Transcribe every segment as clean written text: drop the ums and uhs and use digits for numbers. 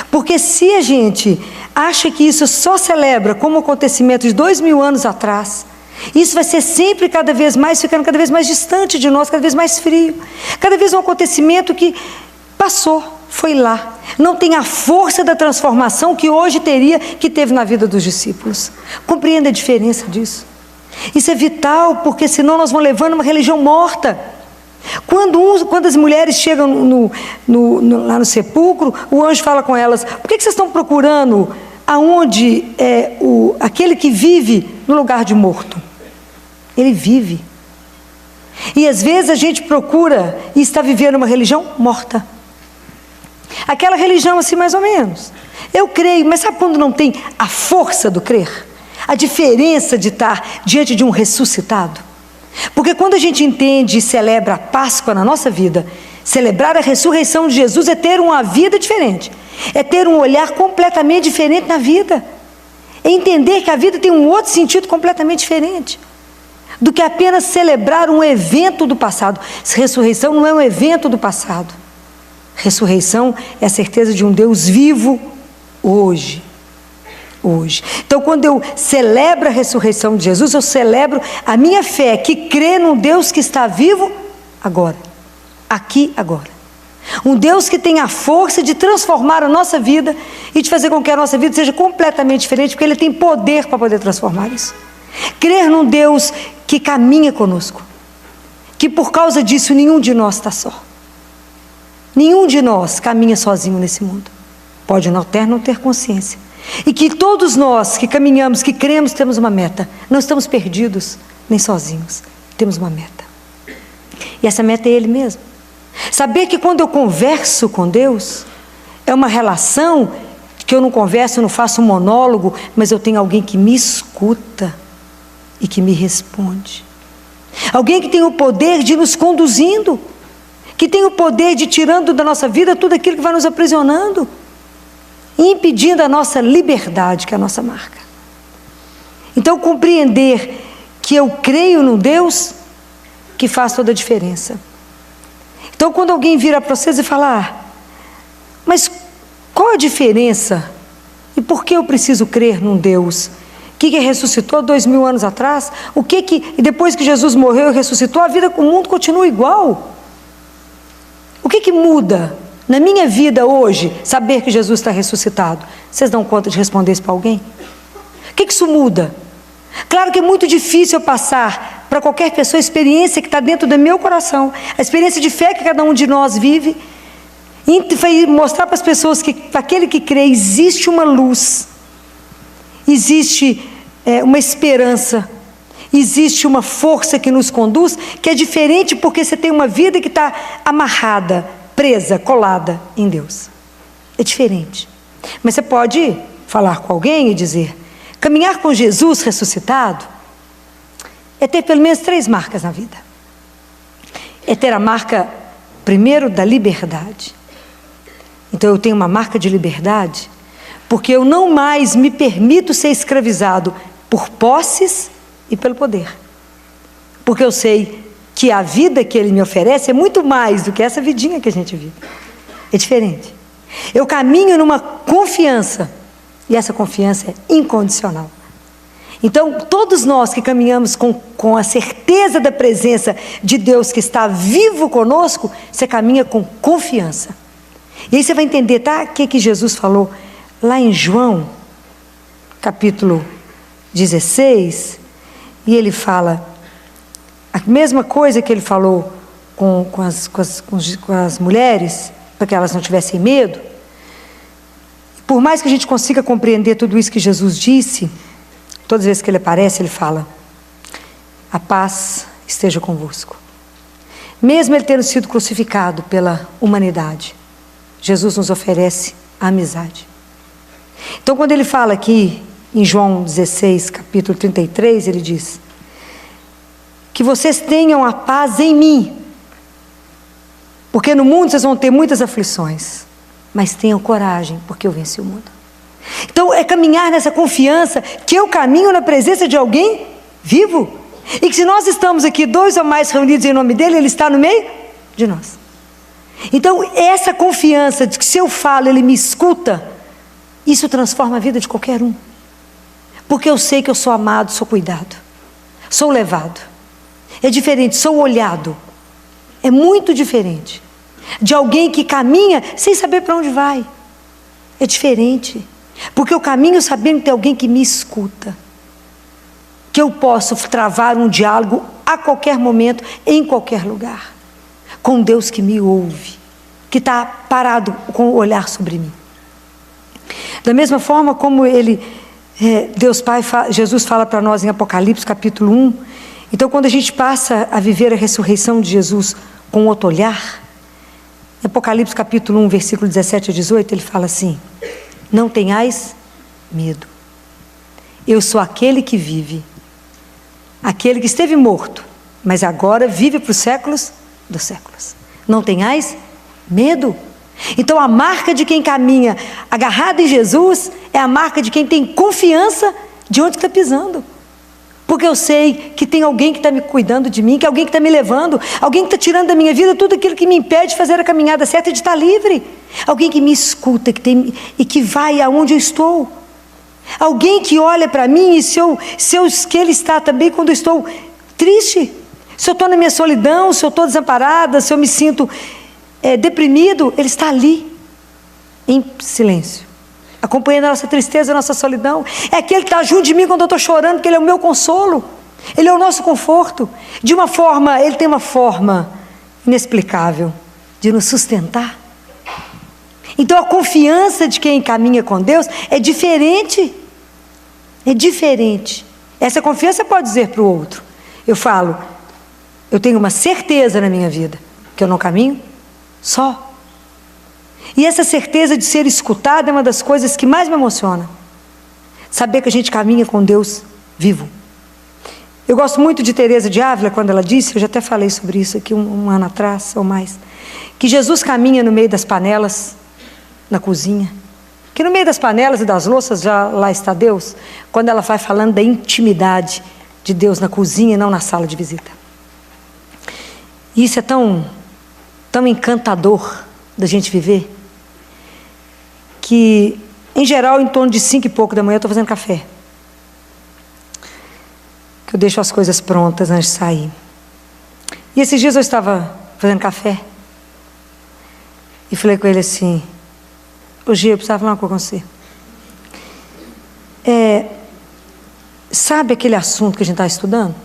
Porque se a gente acha que isso só celebra como acontecimento de 2000 anos atrás, isso vai ser sempre cada vez mais, ficando cada vez mais distante de nós, cada vez mais frio, cada vez um acontecimento que passou, foi lá, não tem a força da transformação que hoje teria, que teve na vida dos discípulos. Compreenda a diferença disso. Isso é vital, porque senão nós vamos levando uma religião morta. Quando as mulheres chegam lá no sepulcro, o anjo fala com elas: por que vocês estão procurando aonde é aquele que vive no lugar de morto? Ele vive. E às vezes a gente procura e está vivendo uma religião morta. Aquela religião assim mais ou menos. Eu creio, mas sabe quando não tem a força do crer? A diferença de estar diante de um ressuscitado? Porque quando a gente entende e celebra a Páscoa na nossa vida, celebrar a ressurreição de Jesus é ter uma vida diferente, é ter um olhar completamente diferente na vida, é entender que a vida tem um outro sentido completamente diferente do que apenas celebrar um evento do passado. Ressurreição não é um evento do passado. Ressurreição é a certeza de um Deus vivo hoje. Então, quando eu celebro a ressurreição de Jesus, eu celebro a minha fé, que crê num Deus que está vivo agora, aqui agora. Um Deus que tem a força de transformar a nossa vida e de fazer com que a nossa vida seja completamente diferente, porque Ele tem poder para poder transformar isso. Crer num Deus que caminha conosco, que por causa disso nenhum de nós está só. Nenhum de nós caminha sozinho nesse mundo. Pode até não ter consciência. E que todos nós que caminhamos, que cremos, temos uma meta. Não estamos perdidos, nem sozinhos. Temos uma meta. E essa meta é Ele mesmo. Saber que quando eu converso com Deus, é uma relação que eu não converso, eu não faço um monólogo, mas eu tenho alguém que me escuta e que me responde. Alguém que tem o poder de nos conduzindo, que tem o poder de tirando da nossa vida tudo aquilo que vai nos aprisionando, impedindo a nossa liberdade, que é a nossa marca. Então, compreender que eu creio num Deus que faz toda a diferença. Então, quando alguém vira para vocês e falar: mas qual a diferença? E por que eu preciso crer num Deus que ressuscitou 2000 anos atrás? E depois que Jesus morreu e ressuscitou, o mundo continua igual. O que muda na minha vida hoje, saber que Jesus está ressuscitado? Vocês dão conta de responder isso para alguém? O que isso muda? Claro que é muito difícil eu passar para qualquer pessoa a experiência que está dentro do meu coração, a experiência de fé que cada um de nós vive, e mostrar para as pessoas que para aquele que crê existe uma luz, existe uma esperança, existe uma força que nos conduz, que é diferente porque você tem uma vida que está amarrada, presa, colada em Deus. É diferente. Mas você pode falar com alguém e dizer: caminhar com Jesus ressuscitado é ter pelo menos 3 marcas na vida. É ter a marca, primeiro, da liberdade. Então eu tenho uma marca de liberdade, porque eu não mais me permito ser escravizado por posses e pelo poder. Porque eu sei que a vida que Ele me oferece é muito mais do que essa vidinha que a gente vive. É diferente. Eu caminho numa confiança, e essa confiança é incondicional. Então, todos nós que caminhamos com a certeza da presença de Deus que está vivo conosco, você caminha com confiança. E aí você vai entender, tá? O que Jesus falou lá em João, capítulo 16, e ele fala a mesma coisa que ele falou com as mulheres, para que elas não tivessem medo. Por mais que a gente consiga compreender tudo isso que Jesus disse, todas as vezes que Ele aparece, Ele fala: a paz esteja convosco. Mesmo Ele tendo sido crucificado pela humanidade, Jesus nos oferece a amizade. Então, quando Ele fala aqui em João 16, capítulo 33, Ele diz: que vocês tenham a paz em mim, porque no mundo vocês vão ter muitas aflições, mas tenham coragem, porque eu venci o mundo. Então é caminhar nessa confiança que eu caminho na presença de alguém vivo, e que se nós estamos aqui 2 ou mais reunidos em nome dEle, Ele está no meio de nós. Então, essa confiança de que se eu falo, Ele me escuta, isso transforma a vida de qualquer um. Porque eu sei que eu sou amado, sou cuidado, sou levado. É diferente, sou olhado. É muito diferente de alguém que caminha sem saber para onde vai. É diferente, porque eu caminho sabendo que tem alguém que me escuta, que eu posso travar um diálogo a qualquer momento, em qualquer lugar, com Deus que me ouve, que está parado com o olhar sobre mim. Da mesma forma como Deus Pai, Jesus fala para nós em Apocalipse capítulo 1, então quando a gente passa a viver a ressurreição de Jesus com outro olhar, em Apocalipse capítulo 1, versículo 17 a 18, ele fala assim: não tenhais medo, eu sou aquele que vive, aquele que esteve morto, mas agora vive para os séculos dos séculos. Não tenhais medo. Então a marca de quem caminha agarrado em Jesus é a marca de quem tem confiança de onde está pisando. Porque eu sei que tem alguém que está me cuidando de mim, que é alguém que está me levando, alguém que está tirando da minha vida tudo aquilo que me impede de fazer a caminhada certa e de estar livre. Alguém que me escuta e que vai aonde eu estou. Alguém que olha para mim e que Ele está também quando eu estou triste. Se eu estou na minha solidão, se eu estou desamparada, se eu me sinto deprimido, Ele está ali, em silêncio, acompanhando a nossa tristeza, a nossa solidão. É aquele que está junto de mim quando eu estou chorando, porque Ele é o meu consolo, Ele é o nosso conforto. Ele tem uma forma inexplicável de nos sustentar. Então a confiança de quem caminha com Deus é diferente. É diferente. Essa confiança pode dizer para o outro. Eu falo, eu tenho uma certeza na minha vida, que eu não caminho só. E essa certeza de ser escutado é uma das coisas que mais me emociona. Saber que a gente caminha com Deus vivo. Eu gosto muito de Teresa de Ávila, quando ela disse, eu já até falei sobre isso aqui um ano atrás ou mais, que Jesus caminha no meio das panelas, na cozinha, que no meio das panelas e das louças já lá está Deus, quando ela vai falando da intimidade de Deus na cozinha e não na sala de visita. E isso é tão encantador da gente viver, que em geral em torno de 5 e pouco da manhã eu estou fazendo café, que eu deixo as coisas prontas antes de sair. E esses dias eu estava fazendo café e falei com ele assim: ô Gia, eu precisava falar uma coisa com você. Sabe aquele assunto que a gente está estudando?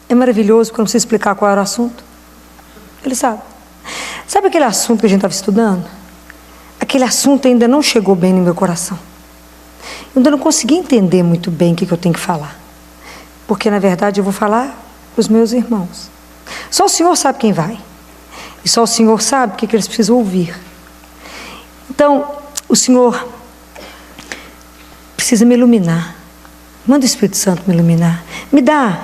É maravilhoso, porque eu não preciso explicar qual era o assunto. Ele sabe. Sabe aquele assunto que a gente estava estudando? Aquele assunto ainda não chegou bem no meu coração. Eu ainda não consegui entender muito bem o que eu tenho que falar. Porque, na verdade, eu vou falar para os meus irmãos. Só o Senhor sabe quem vai. E só o Senhor sabe o que eles precisam ouvir. Então, o Senhor precisa me iluminar. Manda o Espírito Santo me iluminar. Me dá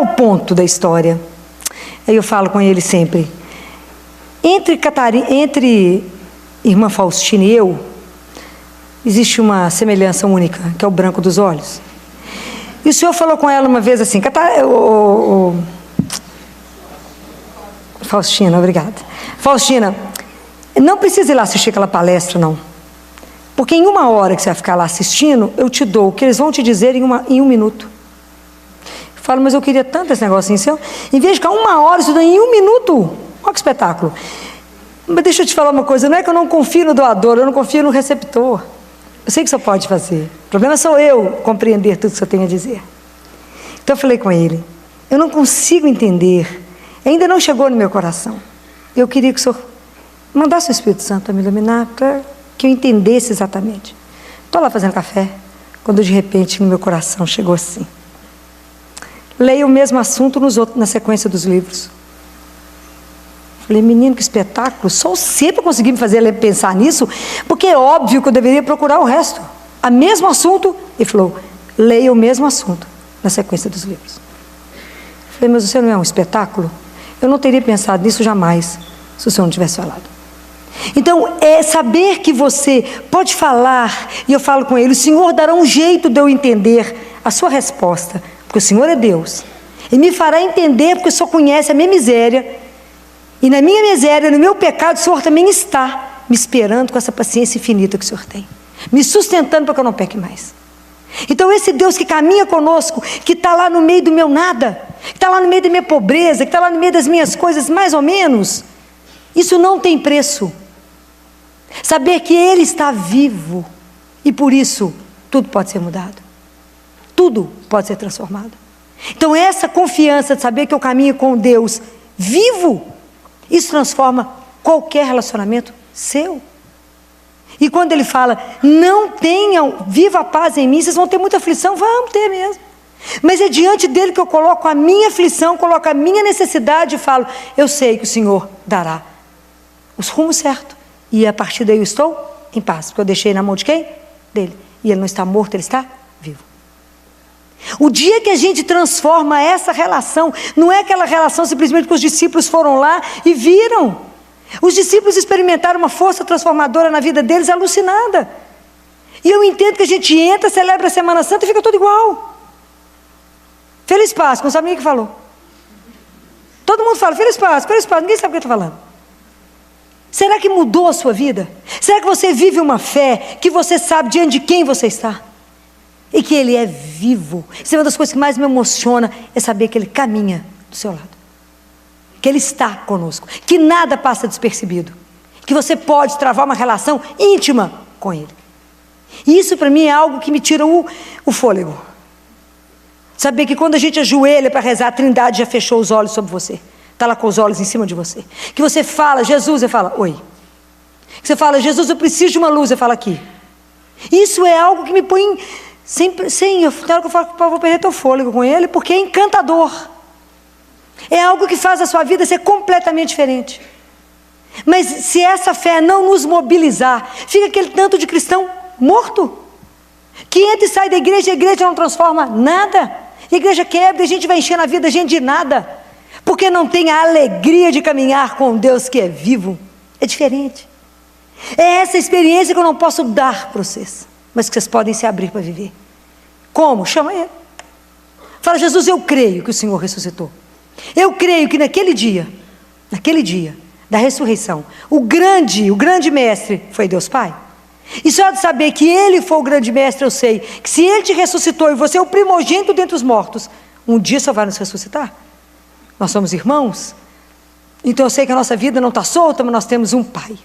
o ponto da história. Aí eu falo com ele sempre: entre irmã Faustina e eu, existe uma semelhança única, que é o branco dos olhos. E o Senhor falou com ela uma vez assim: Faustina, obrigada. Faustina, não precisa ir lá assistir aquela palestra, não. Porque em 1 hora que você vai ficar lá assistindo, eu te dou o que eles vão te dizer em 1 minuto. Eu falo, mas eu queria tanto esse negocinho seu. Em vez de ficar 1 hora estudando em 1 minuto, olha que espetáculo. Mas deixa eu te falar uma coisa, não é que eu não confio no doador, eu não confio no receptor. Eu sei que você pode fazer. O problema sou eu compreender tudo que você tem a dizer. Então eu falei com ele: eu não consigo entender, ainda não chegou no meu coração. Eu queria que o Senhor mandasse o Espírito Santo para me iluminar, para que eu entendesse exatamente. Estou lá fazendo café, quando de repente no meu coração chegou assim: leia o mesmo assunto na sequência dos livros. Falei, menino, que espetáculo, só você para conseguir me fazer pensar nisso, porque é óbvio que eu deveria procurar o resto. O mesmo assunto. Ele falou, leia o mesmo assunto na sequência dos livros. Falei, mas você não é um espetáculo? Eu não teria pensado nisso jamais, se o senhor não tivesse falado. Então, é saber que você pode falar, e eu falo com ele, o Senhor dará um jeito de eu entender a sua resposta, porque o Senhor é Deus, e me fará entender, porque o Senhor conhece a minha miséria, E na minha miséria, no meu pecado, o Senhor também está me esperando com essa paciência infinita que o Senhor tem, me sustentando para que eu não peque mais. Então esse Deus que caminha conosco, que está lá no meio do meu nada, que está lá no meio da minha pobreza, que está lá no meio das minhas coisas mais ou menos, isso não tem preço. Saber que Ele está vivo e por isso tudo pode ser mudado, tudo pode ser transformado. Então essa confiança de saber que eu caminho com Deus vivo, isso transforma qualquer relacionamento seu. E quando Ele fala, não tenham, viva a paz em mim, vocês vão ter muita aflição, vamos ter mesmo. Mas é diante dEle que eu coloco a minha aflição, coloco a minha necessidade e falo, eu sei que o Senhor dará os rumos certos. E a partir daí eu estou em paz, porque eu deixei na mão de quem? Dele. E Ele não está morto, Ele está vivo. O dia que a gente transforma essa relação, não é aquela relação simplesmente que os discípulos foram lá e viram. Os discípulos experimentaram uma força transformadora na vida deles alucinada. E eu entendo que a gente entra, celebra a Semana Santa e fica tudo igual. Feliz Páscoa, não sabe ninguém que falou. Todo mundo fala, Feliz Páscoa, ninguém sabe o que está falando. Será que mudou a sua vida? Será que você vive uma fé que você sabe diante de quem você está? E que Ele é vivo. Isso é uma das coisas que mais me emociona, é saber que Ele caminha do seu lado. Que Ele está conosco, que nada passa despercebido, que você pode travar uma relação íntima com Ele. E isso para mim é algo que me tira o fôlego. Saber que quando a gente ajoelha para rezar, a Trindade já fechou os olhos sobre você, está lá com os olhos em cima de você. Que você fala, Jesus, você fala, oi. Que você fala, Jesus, eu preciso de uma luz, você fala, aqui. Isso é algo que me põe eu falo que eu vou perder teu fôlego com Ele, porque é encantador. É algo que faz a sua vida ser completamente diferente. Mas se essa fé não nos mobilizar, fica aquele tanto de cristão morto, que entra e sai da igreja, e a igreja não transforma nada, a igreja quebra, e a gente vai enchendo a vida da gente de nada, porque não tem a alegria de caminhar com Deus que é vivo. É diferente. É essa experiência que eu não posso dar para vocês, mas que vocês podem se abrir para viver. Como? Chama Ele. Fala, Jesus, eu creio que o Senhor ressuscitou. Eu creio que naquele dia da ressurreição, o grande mestre foi Deus Pai. E só de saber que Ele foi o grande mestre, eu sei que se Ele te ressuscitou e você é o primogênito dentre os mortos, um dia só vai nos ressuscitar. Nós somos irmãos, então eu sei que a nossa vida não está solta, mas nós temos um Pai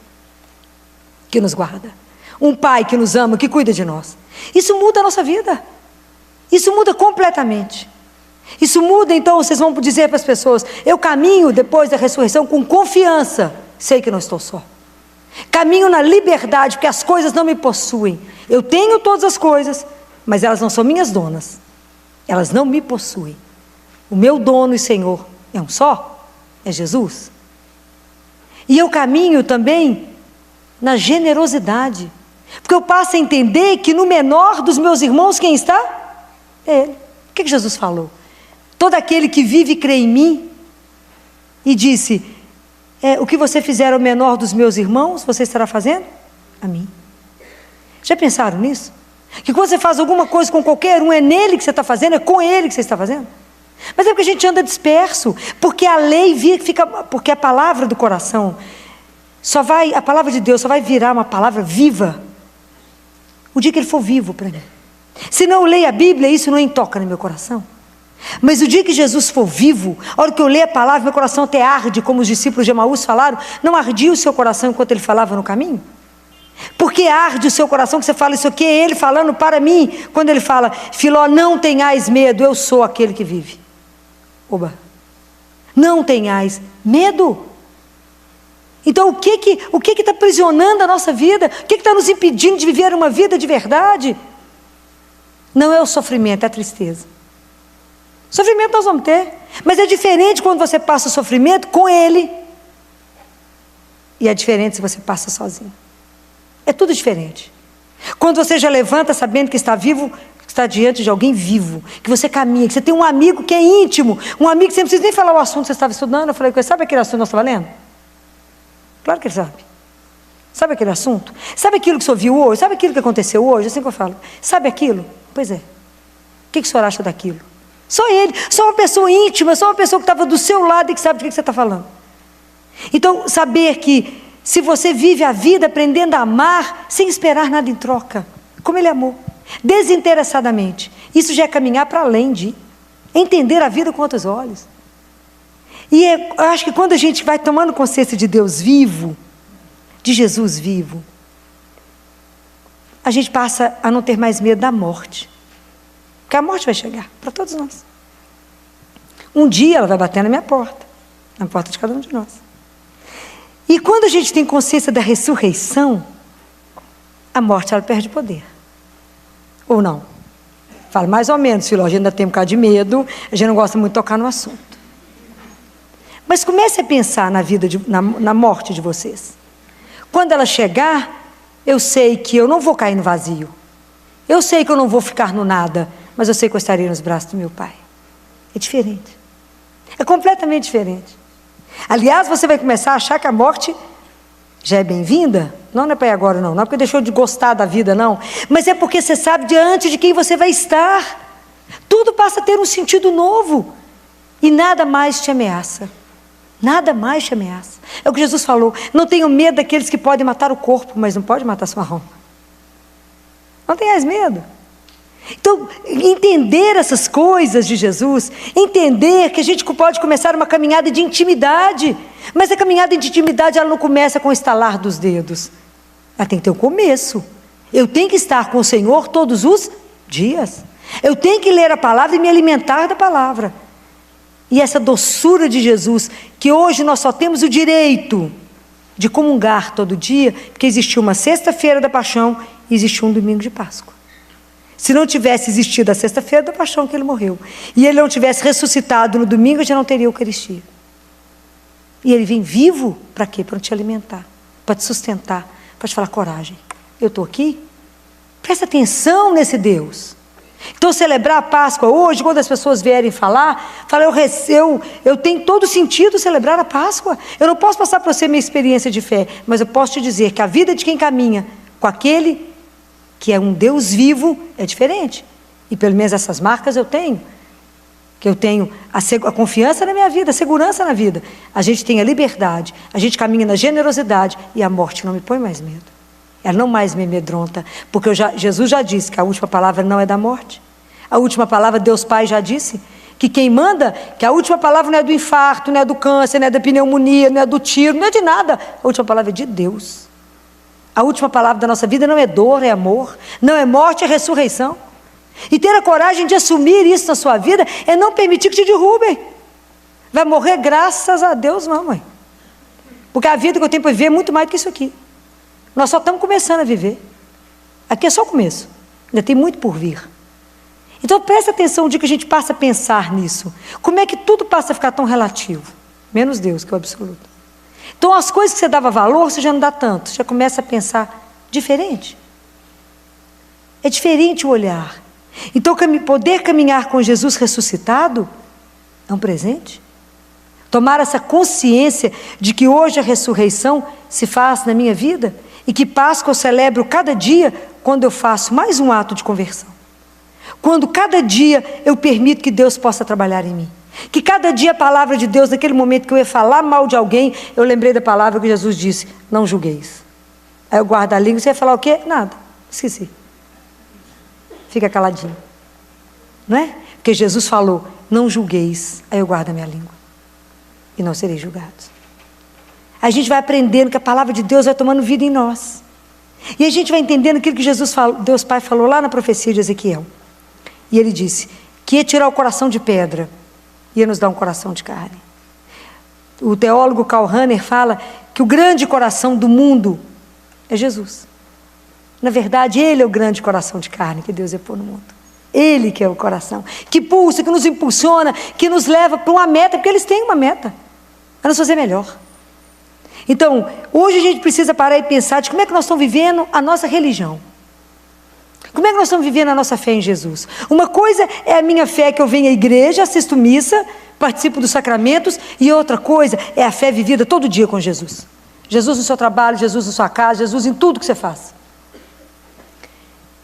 que nos guarda, um Pai que nos ama, que cuida de nós. Isso muda a nossa vida, isso muda completamente. Isso muda, então vocês vão dizer para as pessoas, eu caminho depois da ressurreição com confiança, sei que não estou só. Caminho na liberdade, porque as coisas não me possuem. Eu tenho todas as coisas, mas elas não são minhas donas. Elas não me possuem. O meu dono e Senhor é um só, é Jesus. E eu caminho também na generosidade, porque eu passo a entender que no menor dos meus irmãos, quem está? É Ele. O que Jesus falou? Todo aquele que vive e crê em mim, e disse, o que você fizer ao menor dos meus irmãos, você estará fazendo a mim. Já pensaram nisso? Que quando você faz alguma coisa com qualquer um, é nele que você está fazendo, é com ele que você está fazendo. Mas é porque a gente anda disperso, porque a lei porque a palavra do coração, a palavra de Deus só vai virar uma palavra viva, o dia que Ele for vivo para mim. Se não eu leio a Bíblia, isso não toca no meu coração. Mas o dia que Jesus for vivo, a hora que eu ler a palavra, meu coração até arde, como os discípulos de Emaús falaram. Não ardia o seu coração enquanto Ele falava no caminho? Porque arde o seu coração que você fala, isso aqui é Ele falando para mim, quando Ele fala, Filó, não tenhais medo, eu sou aquele que vive. Oba! Não tenhais medo. Então o que está aprisionando a nossa vida? O que está nos impedindo de viver uma vida de verdade? Não é o sofrimento, é a tristeza. Sofrimento nós vamos ter, mas é diferente quando você passa o sofrimento com Ele, e é diferente se você passa sozinho. É tudo diferente. Quando você já levanta sabendo que está vivo, que está diante de alguém vivo, que você caminha, que você tem um amigo que é íntimo, um amigo que você não precisa nem falar o assunto que você estava estudando. Eu falei, sabe aquele assunto que nós estávamos lendo? Claro que ele sabe. Sabe aquele assunto? Sabe aquilo que o senhor viu hoje? Sabe aquilo que aconteceu hoje? Assim que eu falo. Sabe aquilo? Pois é. O que o senhor acha daquilo? Só ele, só uma pessoa íntima, só uma pessoa que estava do seu lado e que sabe de que você está falando. Então, saber que se você vive a vida aprendendo a amar, sem esperar nada em troca, como Ele amou, desinteressadamente, isso já é caminhar para além de entender a vida com outros olhos. E eu acho que quando a gente vai tomando consciência de Deus vivo, de Jesus vivo, a gente passa a não ter mais medo da morte. Porque a morte vai chegar para todos nós. Um dia ela vai bater na minha porta, na porta de cada um de nós. E quando a gente tem consciência da ressurreição, a morte ela perde poder. Ou não? Fala mais ou menos, filho, a gente ainda tem um bocado de medo, a gente não gosta muito de tocar no assunto. Mas comece a pensar na vida, na morte de vocês. Quando ela chegar, eu sei que eu não vou cair no vazio. Eu sei que eu não vou ficar no nada, mas eu sei que eu estarei nos braços do meu Pai. É diferente. É completamente diferente. Aliás, você vai começar a achar que a morte já é bem-vinda. Não é para ir agora, não. Não é porque deixou de gostar da vida, não. Mas é porque você sabe diante de quem você vai estar. Tudo passa a ter um sentido novo. E nada mais te ameaça. Nada mais te ameaça. É o que Jesus falou. Não tenham medo daqueles que podem matar o corpo, mas não pode matar sua alma. Não tenhas medo. Então, entender essas coisas de Jesus, entender que a gente pode começar uma caminhada de intimidade, mas a caminhada de intimidade ela não começa com o estalar dos dedos. Ela tem que ter um começo. Eu tenho que estar com o Senhor todos os dias. Eu tenho que ler a palavra e me alimentar da palavra. E essa doçura de Jesus, que hoje nós só temos o direito de comungar todo dia, porque existiu uma sexta-feira da paixão e existiu um domingo de Páscoa. Se não tivesse existido a sexta-feira da paixão que Ele morreu, e Ele não tivesse ressuscitado no domingo, já não teria Eucaristia. E Ele vem vivo para quê? Para te alimentar, para te sustentar, para te falar coragem. Eu estou aqui, presta atenção nesse Deus. Então celebrar a Páscoa hoje, quando as pessoas vierem falar, fala, eu tenho todo sentido celebrar a Páscoa. Eu não posso passar para você minha experiência de fé, mas eu posso te dizer que a vida de quem caminha com aquele que é um Deus vivo é diferente. E pelo menos essas marcas eu tenho. Que eu tenho a confiança na minha vida, a segurança na vida. A gente tem a liberdade, a gente caminha na generosidade e a morte não me põe mais medo. Ela não mais me amedronta, porque Jesus já disse que a última palavra não é da morte. A última palavra, Deus Pai já disse, que quem manda, que a última palavra não é do infarto, não é do câncer, não é da pneumonia, não é do tiro, não é de nada. A última palavra é de Deus. A última palavra da nossa vida não é dor, é amor. Não é morte, é ressurreição. E ter a coragem de assumir isso na sua vida é não permitir que te derrubem. Vai morrer graças a Deus, não, mãe. Porque a vida que eu tenho para viver é muito mais do que isso aqui. Nós só estamos começando a viver. Aqui é só o começo. Ainda tem muito por vir. Então presta atenção no dia que a gente passa a pensar nisso. Como é que tudo passa a ficar tão relativo? Menos Deus, que é o absoluto. Então as coisas que você dava valor, você já não dá tanto. Você já começa a pensar diferente. É diferente o olhar. Então poder caminhar com Jesus ressuscitado é um presente. Tomar essa consciência de que hoje a ressurreição se faz na minha vida e que Páscoa eu celebro cada dia quando eu faço mais um ato de conversão. Quando cada dia eu permito que Deus possa trabalhar em mim. Que cada dia a palavra de Deus, naquele momento que eu ia falar mal de alguém, eu lembrei da palavra que Jesus disse, não julgueis. Aí eu guardo a língua, você ia falar o quê? Nada, esqueci. Fica caladinho. Não é? Porque Jesus falou, não julgueis. Aí eu guardo a minha língua. E não serei julgados. A gente vai aprendendo que a palavra de Deus vai tomando vida em nós. E a gente vai entendendo aquilo que Deus Pai falou lá na profecia de Ezequiel. E Ele disse que ia tirar o coração de pedra, ia nos dar um coração de carne. O teólogo Karl Rahner fala que o grande coração do mundo é Jesus. Na verdade, Ele é o grande coração de carne que Deus ia pôr no mundo. Ele que é o coração, que pulsa, que nos impulsiona, que nos leva para uma meta, porque eles têm uma meta, a nos fazer melhor. Então, hoje a gente precisa parar e pensar de como é que nós estamos vivendo a nossa religião. Como é que nós estamos vivendo a nossa fé em Jesus? Uma coisa é a minha fé que eu venho à igreja, assisto missa, participo dos sacramentos, e outra coisa é a fé vivida todo dia com Jesus. Jesus no seu trabalho, Jesus na sua casa, Jesus em tudo que você faz.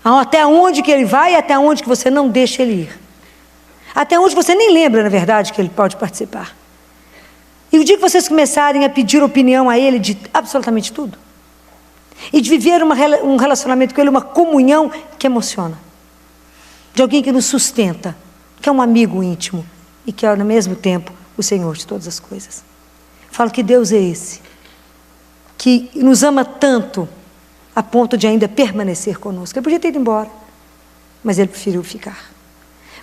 Até onde que Ele vai e até onde que você não deixa Ele ir. Até onde você nem lembra, na verdade, que Ele pode participar. E o dia que vocês começarem a pedir opinião a Ele de absolutamente tudo, e de viver um relacionamento com Ele, uma comunhão que emociona, de alguém que nos sustenta, que é um amigo íntimo, e que é ao mesmo tempo o Senhor de todas as coisas. Falo que Deus é esse, que nos ama tanto, a ponto de ainda permanecer conosco. Ele podia ter ido embora, mas Ele preferiu ficar,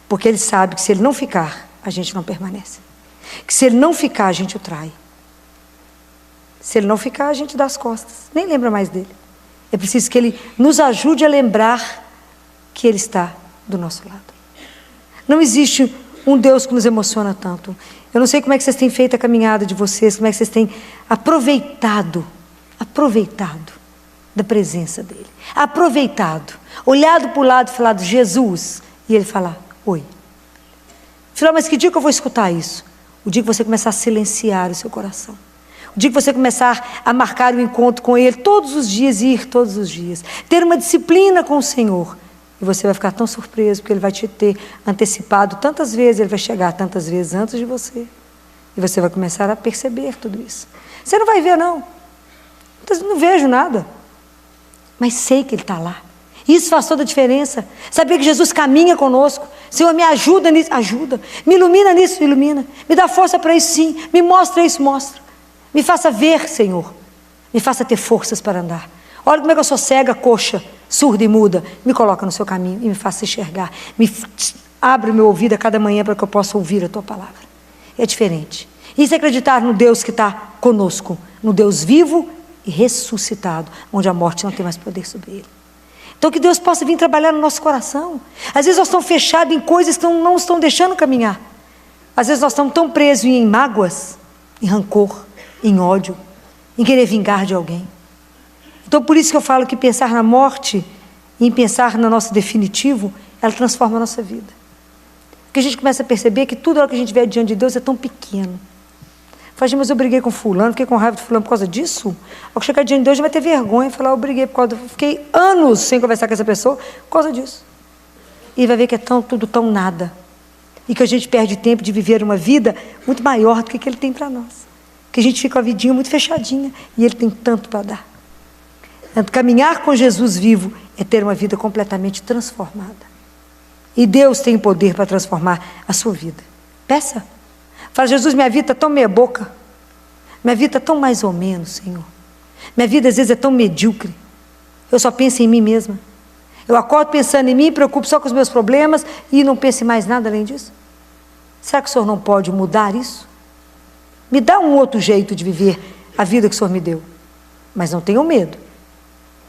porque Ele sabe que se Ele não ficar, a gente não permanece, que se Ele não ficar, a gente o trai, se Ele não ficar, a gente dá as costas, nem lembra mais dele. É preciso que Ele nos ajude a lembrar que Ele está do nosso lado. Não existe um Deus que nos emociona tanto. Eu não sei como é que vocês têm feito a caminhada de vocês, como é que vocês têm aproveitado da presença dEle, aproveitado, olhado para o lado e falado, Jesus, e Ele falar, oi. Falou, mas que dia que eu vou escutar isso? O dia que você começar a silenciar o seu coração, o dia que você começar a marcar o encontro com Ele todos os dias, e ir todos os dias, ter uma disciplina com o Senhor, e você vai ficar tão surpreso, porque Ele vai te ter antecipado tantas vezes, Ele vai chegar tantas vezes antes de você, e você vai começar a perceber tudo isso. Você não vai ver, não vejo nada, mas sei que Ele está lá. Isso faz toda a diferença. Saber que Jesus caminha conosco. Senhor, me ajuda nisso, ajuda. Me ilumina nisso, ilumina. Me dá força para isso, sim. Me mostra isso, mostra. Me faça ver, Senhor. Me faça ter forças para andar. Olha como é que eu sou cega, coxa, surda e muda. Me coloca no seu caminho e me faça enxergar. Abre o meu ouvido a cada manhã para que eu possa ouvir a Tua palavra. É diferente. Isso é acreditar no Deus que está conosco, no Deus vivo e ressuscitado, onde a morte não tem mais poder sobre Ele. Então que Deus possa vir trabalhar no nosso coração. Às vezes nós estamos fechados em coisas que não estão deixando caminhar. Às vezes nós estamos tão presos em mágoas, em rancor, em ódio, em querer vingar de alguém. Então por isso que eu falo que pensar na morte, e em pensar no nosso definitivo, ela transforma a nossa vida. Porque a gente começa a perceber que tudo que a gente vê diante de Deus é tão pequeno. Fala, mas eu briguei com fulano, fiquei com raiva de fulano por causa disso? Ao chegar diante de Deus, vai ter vergonha e falar, eu briguei por causa fiquei anos sem conversar com essa pessoa por causa disso. E vai ver que é tudo tão nada. E que a gente perde tempo de viver uma vida muito maior do que Ele tem para nós. Que a gente fica uma vidinha muito fechadinha e Ele tem tanto para dar. Caminhar com Jesus vivo é ter uma vida completamente transformada. E Deus tem poder para transformar a sua vida. Peça. Fala, Jesus, minha vida está tão meia boca. Minha vida está tão mais ou menos, Senhor. Minha vida às vezes é tão medíocre. Eu só penso em mim mesma. Eu acordo pensando em mim, preocupo só com os meus problemas e não penso em mais nada além disso. Será que o Senhor não pode mudar isso? Me dá um outro jeito de viver a vida que o Senhor me deu. Mas não tenham medo.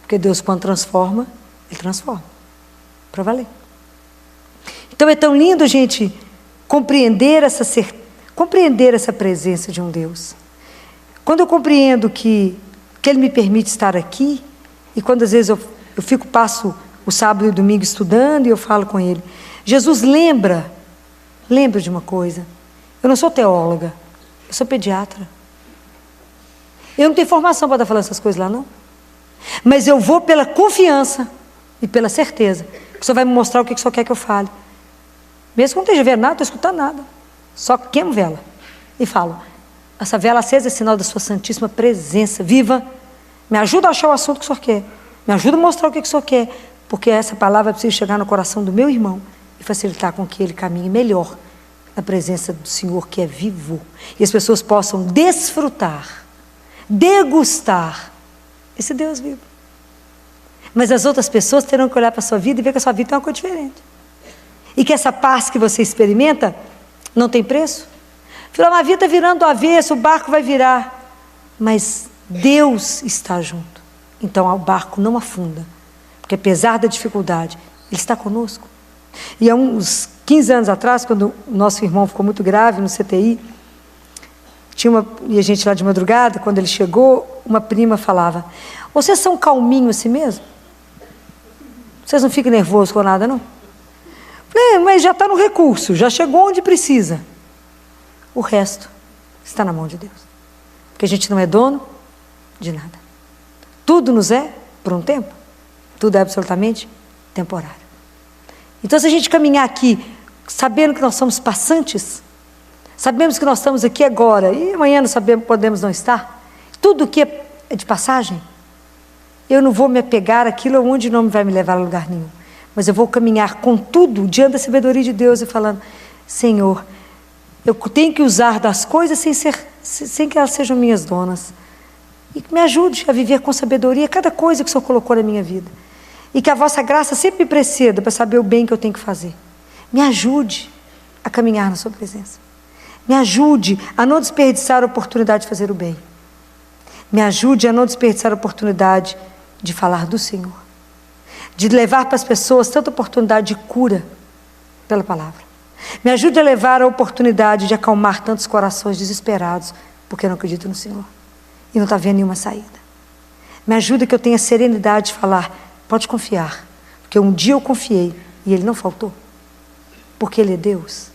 Porque Deus, quando transforma, Ele transforma. Para valer. Então é tão lindo a gente compreender essa presença de um Deus. Quando eu compreendo que Ele me permite estar aqui, e quando às vezes eu passo o sábado e o domingo estudando, e eu falo com Ele, Jesus, lembra de uma coisa, eu não sou teóloga, eu sou pediatra. Eu não tenho formação para estar falando essas coisas lá, não. Mas eu vou pela confiança e pela certeza que o Senhor vai me mostrar o que o Senhor quer que eu fale. Mesmo que eu não esteja vendo nada, não estou escutando nada. Só queimo vela e falo, essa vela acesa é sinal da sua santíssima presença viva. Me ajuda a achar o assunto que o Senhor quer. Me ajuda a mostrar o que o Senhor quer. Porque essa palavra precisa chegar no coração do meu irmão e facilitar com que ele caminhe melhor na presença do Senhor que é vivo. E as pessoas possam desfrutar, degustar esse Deus vivo. Mas as outras pessoas terão que olhar para a sua vida e ver que a sua vida tem uma coisa diferente. E que essa paz que você experimenta não tem preço. A vida está virando do avesso, o barco vai virar. Mas Deus está junto. Então o barco não afunda. Porque apesar da dificuldade, Ele está conosco. E há uns 15 anos atrás, quando o nosso irmão ficou muito grave no CTI, e a gente lá de madrugada, quando ele chegou, uma prima falava, vocês são calminhos assim mesmo? Vocês não ficam nervosos com nada, não? Falei, mas já está no recurso, já chegou onde precisa. O resto está na mão de Deus. Porque a gente não é dono de nada. Tudo nos é por um tempo. Tudo é absolutamente temporário. Então, se a gente caminhar aqui, sabendo que nós somos passantes, Sabemos que nós estamos aqui agora e amanhã não sabemos, podemos não estar. Tudo que é de passagem. Eu não vou me apegar àquilo onde não vai me levar a lugar nenhum. Mas eu vou caminhar com tudo diante da sabedoria de Deus e falando, Senhor, eu tenho que usar das coisas sem que elas sejam minhas donas. E que me ajude a viver com sabedoria cada coisa que o Senhor colocou na minha vida. E que a vossa graça sempre me preceda para saber o bem que eu tenho que fazer. Me ajude a caminhar na sua presença. Me ajude a não desperdiçar a oportunidade de fazer o bem. Me ajude a não desperdiçar a oportunidade de falar do Senhor. De levar para as pessoas tanta oportunidade de cura pela palavra. Me ajude a levar a oportunidade de acalmar tantos corações desesperados porque não acreditam no Senhor. E não está vendo nenhuma saída. Me ajuda que eu tenha serenidade de falar, pode confiar, porque um dia eu confiei e Ele não faltou, porque Ele é Deus,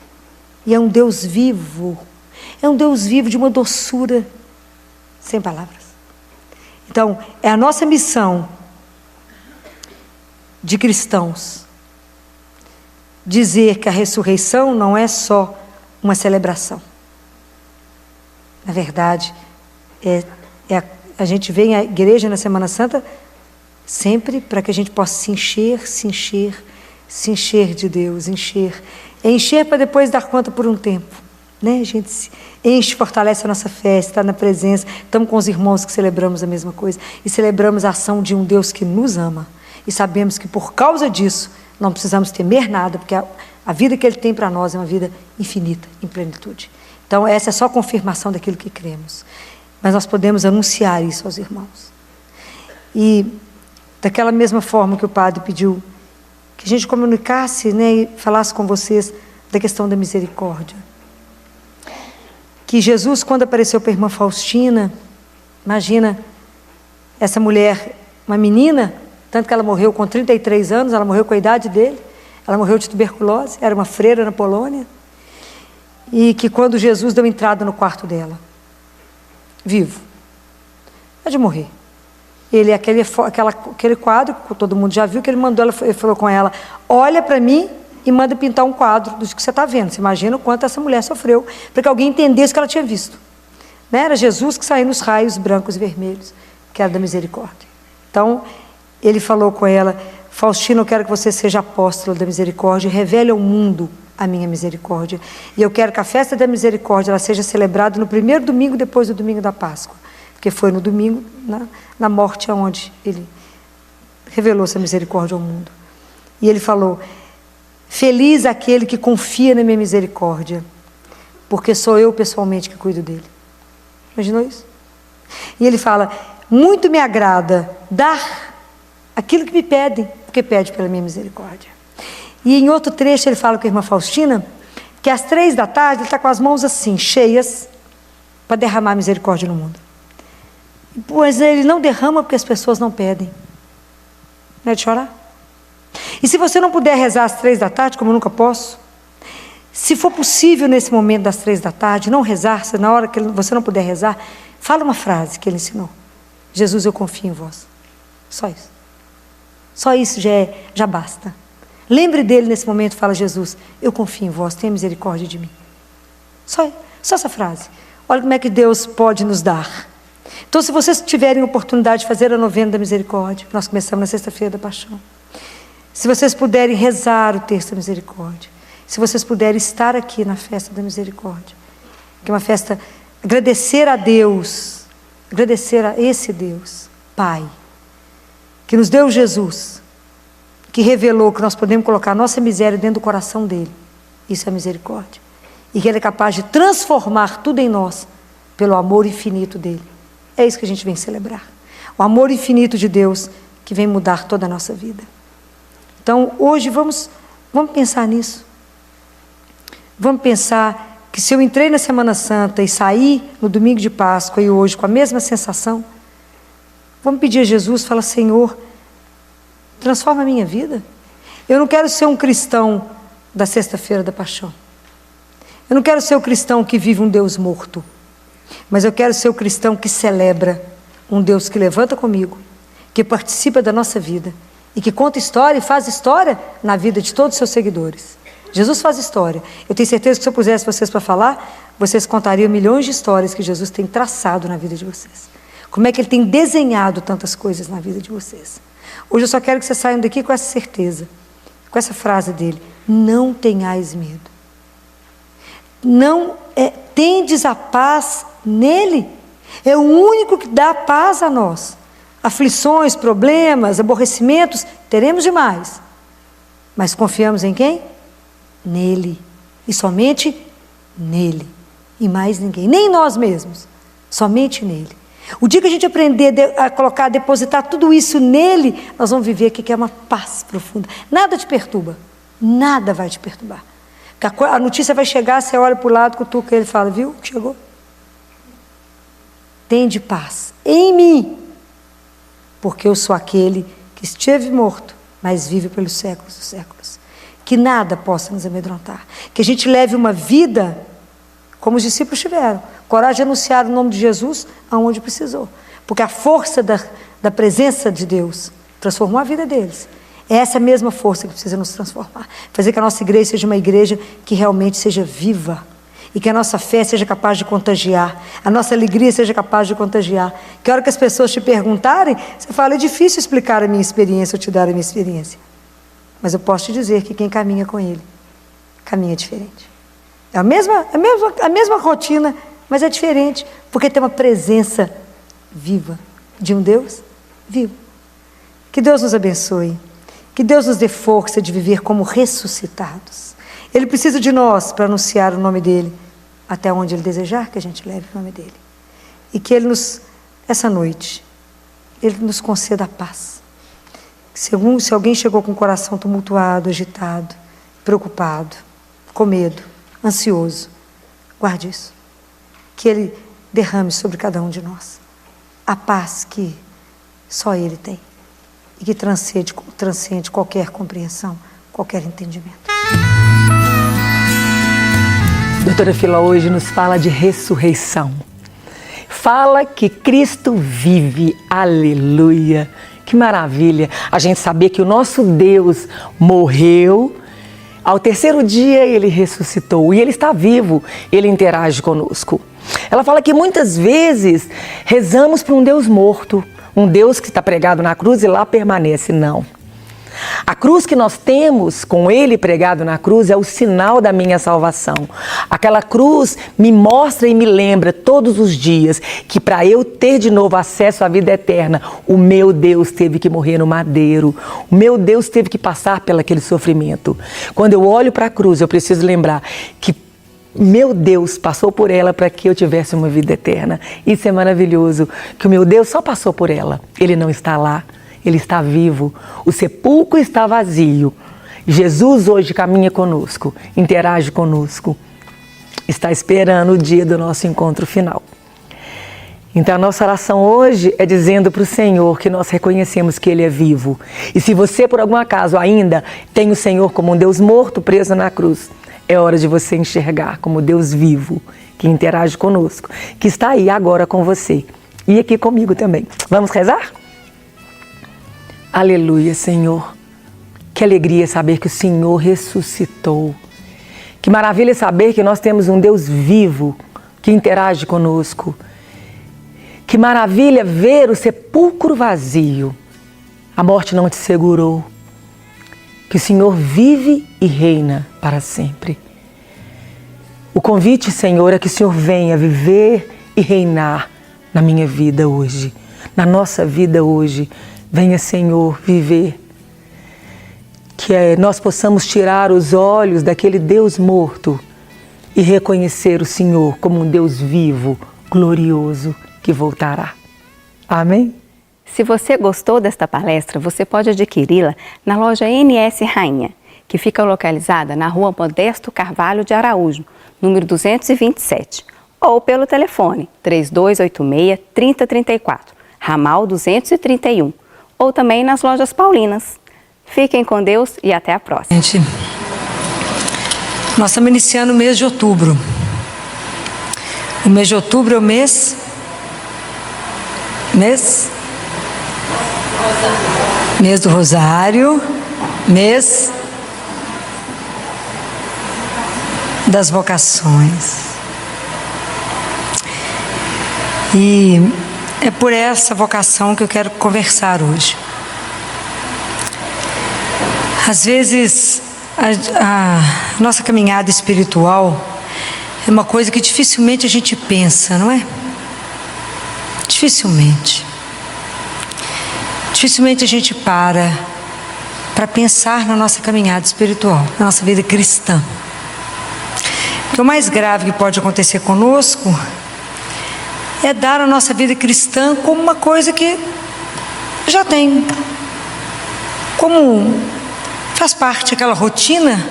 e é um Deus vivo, de uma doçura sem palavras. Então, é a nossa missão de cristãos dizer que a ressurreição não é só uma celebração. Na verdade, a gente vem à igreja na Semana Santa sempre para que a gente possa se encher de Deus, encher para depois dar conta por um tempo, né? A gente se enche, fortalece a nossa fé, está na presença, estamos com os irmãos que celebramos a mesma coisa e celebramos a ação de um Deus que nos ama e sabemos que por causa disso não precisamos temer nada, porque a vida que Ele tem para nós é uma vida infinita, em plenitude. Então essa é só a confirmação daquilo que cremos. Mas nós podemos anunciar isso aos irmãos. E daquela mesma forma que o padre pediu, que a gente comunicasse, né, e falasse com vocês da questão da misericórdia. Que Jesus, quando apareceu para a irmã Faustina, imagina, essa mulher, uma menina, tanto que ela morreu com 33 anos, ela morreu com a idade dele, ela morreu de tuberculose, era uma freira na Polônia, e que quando Jesus deu entrada no quarto dela, vivo, pode morrer. Ele, aquele quadro, que todo mundo já viu, que ele mandou, ele falou com ela, olha para mim e manda pintar um quadro do que você está vendo. Você imagina o quanto essa mulher sofreu, para que alguém entendesse o que ela tinha visto. Né? Era Jesus que saiu nos raios brancos e vermelhos, que era da misericórdia. Então, ele falou com ela, Faustina, eu quero que você seja apóstola da misericórdia e revele ao mundo a minha misericórdia. E eu quero que a festa da misericórdia ela seja celebrada no primeiro domingo depois do domingo da Páscoa. Porque foi no domingo, na morte, onde ele revelou essa misericórdia ao mundo. E ele falou, feliz aquele que confia na minha misericórdia, porque sou eu pessoalmente que cuido dele. Imaginou isso? E ele fala, muito me agrada dar aquilo que me pedem, porque pede pela minha misericórdia. E em outro trecho ele fala com a irmã Faustina, que às 3 da tarde ele está com as mãos assim, cheias, para derramar misericórdia no mundo. Pois ele não derrama porque as pessoas não pedem. Não é de chorar? E se você não puder rezar às 3 da tarde, como eu nunca posso, se for possível nesse momento das 3 da tarde, não rezar, se na hora que você não puder rezar, fala uma frase que ele ensinou. Jesus, eu confio em vós. Só isso. Só isso já basta. Lembre dele nesse momento, fala Jesus, eu confio em vós, tenha misericórdia de mim. Só essa frase. Olha como é que Deus pode nos dar. Então, se vocês tiverem oportunidade de fazer a novena da misericórdia, nós começamos na sexta-feira da Paixão. Se vocês puderem rezar o terço da misericórdia, se vocês puderem estar aqui na festa da misericórdia, que é uma festa, agradecer a Deus, agradecer a esse Deus, Pai, que nos deu Jesus, que revelou que nós podemos colocar a nossa miséria dentro do coração dele. Isso é misericórdia. E que ele é capaz de transformar tudo em nós pelo amor infinito dele. É isso que a gente vem celebrar. O amor infinito de Deus que vem mudar toda a nossa vida. Então, hoje vamos pensar nisso. Vamos pensar que se eu entrei na Semana Santa e saí no domingo de Páscoa e hoje com a mesma sensação, vamos pedir a Jesus, fala, Senhor, transforma a minha vida. Eu não quero ser um cristão da sexta-feira da Paixão. Eu não quero ser o cristão que vive um Deus morto. Mas eu quero ser o cristão que celebra um Deus que levanta comigo, que participa da nossa vida e que conta história e faz história na vida de todos os seus seguidores. Jesus faz história. Eu tenho certeza que se eu pusesse vocês para falar, vocês contariam milhões de histórias que Jesus tem traçado na vida de vocês. Como é que Ele tem desenhado tantas coisas na vida de vocês. Hoje eu só quero que vocês saiam daqui com essa certeza, com essa frase dele: não tenhais medo. Não tendes a paz nele. É o único que dá paz a nós. Aflições, problemas, aborrecimentos, teremos demais. Mas confiamos em quem? Nele. E somente nele. E mais ninguém. Nem nós mesmos. Somente nele. O dia que a gente aprender a depositar tudo isso nele, nós vamos viver aqui que é uma paz profunda. Nada te perturba. Nada vai te perturbar. A notícia vai chegar, você olha para o lado, cutuca ele e fala: viu? Chegou. Tende paz em mim, porque eu sou aquele que esteve morto, mas vive pelos séculos dos séculos. Que nada possa nos amedrontar. Que a gente leve uma vida como os discípulos tiveram. Coragem de anunciar o nome de Jesus aonde precisou. Porque a força da presença de Deus transformou a vida deles. É essa mesma força que precisa nos transformar. Fazer que a nossa igreja seja uma igreja que realmente seja viva. E que a nossa fé seja capaz de contagiar. A nossa alegria seja capaz de contagiar. Que a hora que as pessoas te perguntarem, você fala: é difícil explicar a minha experiência ou te dar a minha experiência. Mas eu posso te dizer que quem caminha com Ele, caminha diferente. É a mesma rotina, mas é diferente. Porque tem uma presença viva de um Deus vivo. Que Deus nos abençoe. Que Deus nos dê força de viver como ressuscitados. Ele precisa de nós para anunciar o nome dEle, até onde Ele desejar que a gente leve o nome dEle. E que Ele essa noite, Ele nos conceda a paz. Se alguém chegou com o coração tumultuado, agitado, preocupado, com medo, ansioso, guarde isso. Que Ele derrame sobre cada um de nós a paz que só Ele tem. E que transcende qualquer compreensão, qualquer entendimento. Doutora Fila hoje nos fala de ressurreição. Fala que Cristo vive. Aleluia! Que maravilha! A gente saber que o nosso Deus morreu, ao terceiro dia Ele ressuscitou e Ele está vivo, Ele interage conosco. Ela fala que muitas vezes rezamos para um Deus morto, um Deus que está pregado na cruz e lá permanece. Não. A cruz que nós temos com Ele pregado na cruz é o sinal da minha salvação. Aquela cruz me mostra e me lembra todos os dias que para eu ter de novo acesso à vida eterna, o meu Deus teve que morrer no madeiro. O meu Deus teve que passar pelaquele sofrimento. Quando eu olho para a cruz, eu preciso lembrar que meu Deus passou por ela para que eu tivesse uma vida eterna. Isso é maravilhoso, que o meu Deus só passou por ela. Ele não está lá, Ele está vivo. O sepulcro está vazio. Jesus hoje caminha conosco, interage conosco. Está esperando o dia do nosso encontro final. Então a nossa oração hoje é dizendo para o Senhor que nós reconhecemos que Ele é vivo. E se você por algum acaso ainda tem o Senhor como um Deus morto preso na cruz, é hora de você enxergar como Deus vivo, que interage conosco, que está aí agora com você e aqui comigo também. Vamos rezar? Aleluia, Senhor. Que alegria saber que o Senhor ressuscitou. Que maravilha saber que nós temos um Deus vivo que interage conosco. Que maravilha ver o sepulcro vazio. A morte não te segurou. Que o Senhor vive e reina para sempre. O convite, Senhor, é que o Senhor venha viver e reinar na minha vida hoje, na nossa vida hoje. Venha, Senhor, viver. Que nós possamos tirar os olhos daquele Deus morto e reconhecer o Senhor como um Deus vivo, glorioso, que voltará. Amém? Se você gostou desta palestra, você pode adquiri-la na loja NS Rainha, que fica localizada na Rua Modesto Carvalho de Araújo, número 227, ou pelo telefone 3286-3034, ramal 231, ou também nas lojas paulinas. Fiquem com Deus e até a próxima. Gente, nós estamos iniciando o mês de outubro. O mês de outubro é o mês do Rosário, mês das vocações. E é por essa vocação que eu quero conversar hoje. Às vezes, a nossa caminhada espiritual é uma coisa que dificilmente a gente pensa, não é? Dificilmente. Dificilmente a gente para pensar na nossa caminhada espiritual, na nossa vida cristã. Porque o mais grave que pode acontecer conosco é dar a nossa vida cristã como uma coisa que já tem, como faz parte daquela rotina,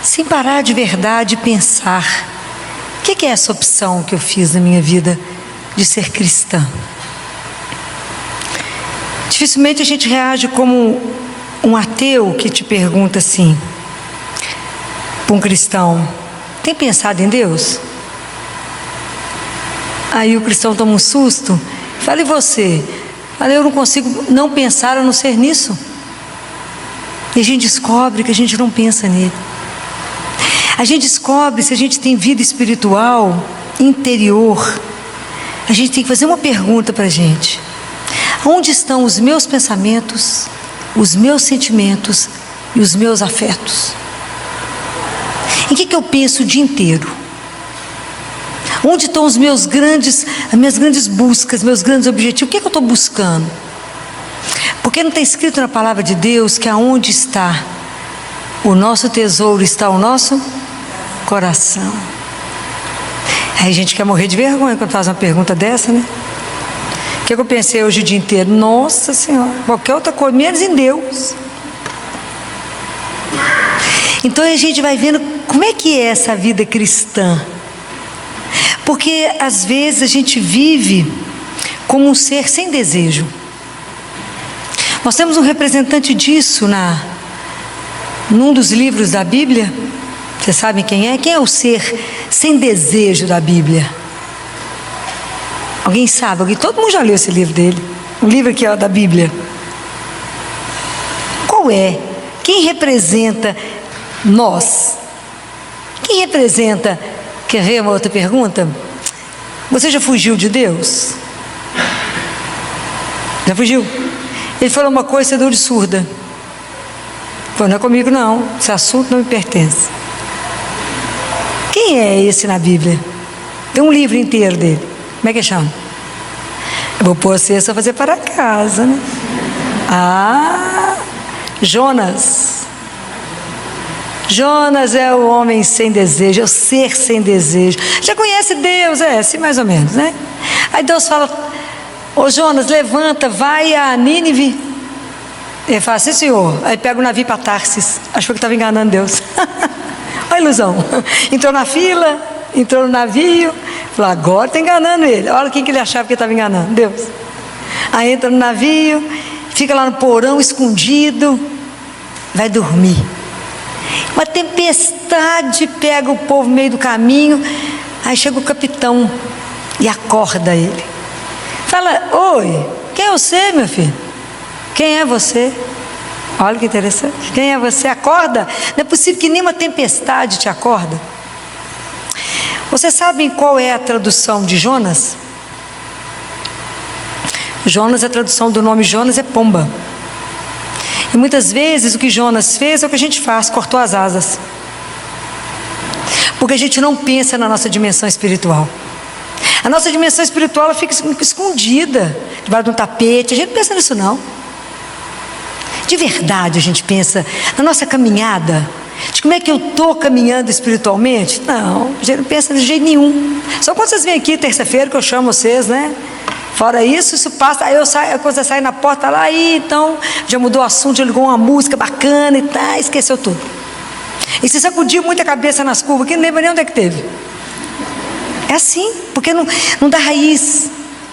sem parar de verdade pensar: o que é essa opção que eu fiz na minha vida de ser cristã? Dificilmente a gente reage como um ateu que te pergunta assim para um cristão: tem pensado em Deus? Aí o cristão toma um susto, fala: e você? Fala: eu não consigo não pensar a não ser nisso. E a gente descobre que a gente não pensa nele. A gente descobre se a gente tem vida espiritual interior. A gente tem que fazer uma pergunta para a gente: onde estão os meus pensamentos, os meus sentimentos e os meus afetos? Em que eu penso o dia inteiro? Onde estão as minhas grandes buscas, meus grandes objetivos? O que eu estou buscando? Porque não está escrito na palavra de Deus que aonde está o nosso tesouro está o nosso coração. Aí a gente quer morrer de vergonha quando faz uma pergunta dessa, né? O que eu pensei hoje o dia inteiro? Nossa Senhora, qualquer outra coisa, menos em Deus. Então a gente vai vendo como é que é essa vida cristã. Porque às vezes a gente vive como um ser sem desejo. Nós temos um representante disso num dos livros da Bíblia. Vocês sabem quem é? Quem é o ser sem desejo da Bíblia? Alguém sabe? Todo mundo já leu esse livro dele. Um livro aqui, ó, da Bíblia. Qual é? Quem representa nós? Quem representa? Quer ver uma outra pergunta? Você já fugiu de Deus? Já fugiu? Ele falou uma coisa, você deu de surda. Falou: não é comigo não, esse assunto não me pertence. Quem é esse na Bíblia? Tem um livro inteiro dele. Como é que chama? Eu vou pôr você a fazer para casa, né? Jonas. Jonas é o homem sem desejo, é o ser sem desejo. Já conhece Deus, assim mais ou menos, né? Aí Deus fala: ô Jonas, levanta, vai a Nínive. Ele fala: sim senhor. Aí pega o navio para Tarsis. Achou que estava enganando Deus. Olha a ilusão. Entrou na fila, entrou no navio, falou: agora está enganando ele. Olha quem que ele achava que estava enganando, Deus. Aí entra no navio, fica lá no porão escondido, vai dormir. Uma tempestade pega o povo no meio do caminho. Aí chega o capitão e acorda ele. Fala: oi, quem é você, meu filho? Quem é você? Olha que interessante. Quem é você? Acorda. Não é possível que nenhuma tempestade te acorda. Vocês sabem qual é a tradução de Jonas? Jonas, a tradução do nome Jonas é pomba. E muitas vezes o que Jonas fez é o que a gente faz: cortou as asas. Porque a gente não pensa na nossa dimensão espiritual. A nossa dimensão espiritual ela fica escondida debaixo de um tapete. A gente não pensa nisso não. De verdade a gente pensa na nossa caminhada, de como é que eu estou caminhando espiritualmente? Não, a gente não pensa de jeito nenhum. Só quando vocês vêm aqui terça-feira que eu chamo vocês, né? Fora isso passa. Aí eu saio, quando você sai na porta lá, aí então já mudou o assunto, já ligou uma música bacana e tá, esqueceu tudo. E se sacudiu muito a cabeça nas curvas, que não lembra nem onde é que teve. É assim, porque não dá raiz.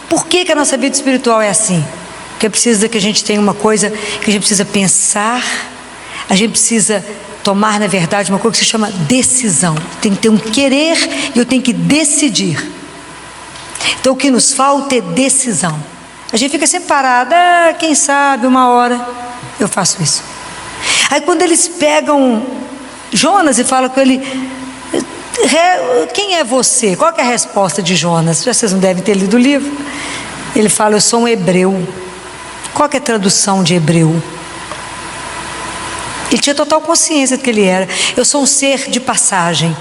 Por que a nossa vida espiritual é assim? Porque precisa que a gente tenha uma coisa que a gente precisa pensar, a gente precisa tomar, na verdade, uma coisa que se chama decisão. Tem que ter um querer e eu tenho que decidir. Então o que nos falta é decisão. A gente fica sempre parado: quem sabe uma hora eu faço isso. Aí quando eles pegam Jonas e falam com ele: Quem é você? Qual que é a resposta de Jonas? Já vocês não devem ter lido o livro. Ele fala, eu sou um hebreu. Qual que é a tradução de hebreu? Ele tinha total consciência de que ele era. Eu sou um ser de passagem.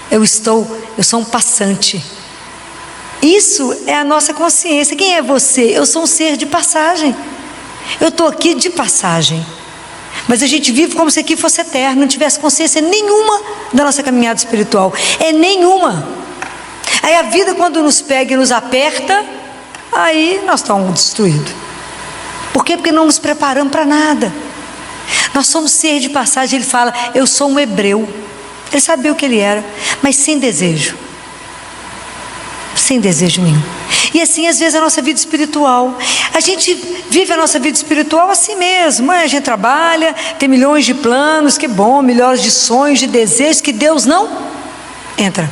Eu sou um passante. Isso é a nossa consciência. Quem é você? Eu sou um ser de passagem. Eu estou aqui de passagem. Mas a gente vive como se aqui fosse eterno, não tivesse consciência nenhuma da nossa caminhada espiritual. É nenhuma. Aí a vida, quando nos pega e nos aperta, aí nós estamos destruídos. Por quê? Porque não nos preparamos para nada. Nós somos ser de passagem. Ele fala, eu sou um hebreu. Ele sabia o que ele era, mas sem desejo. Sem desejo nenhum. E assim, às vezes, a nossa vida espiritual. A gente vive a nossa vida espiritual assim mesmo. A gente trabalha, tem milhões de planos, que bom, milhões de sonhos, de desejos, que Deus não entra.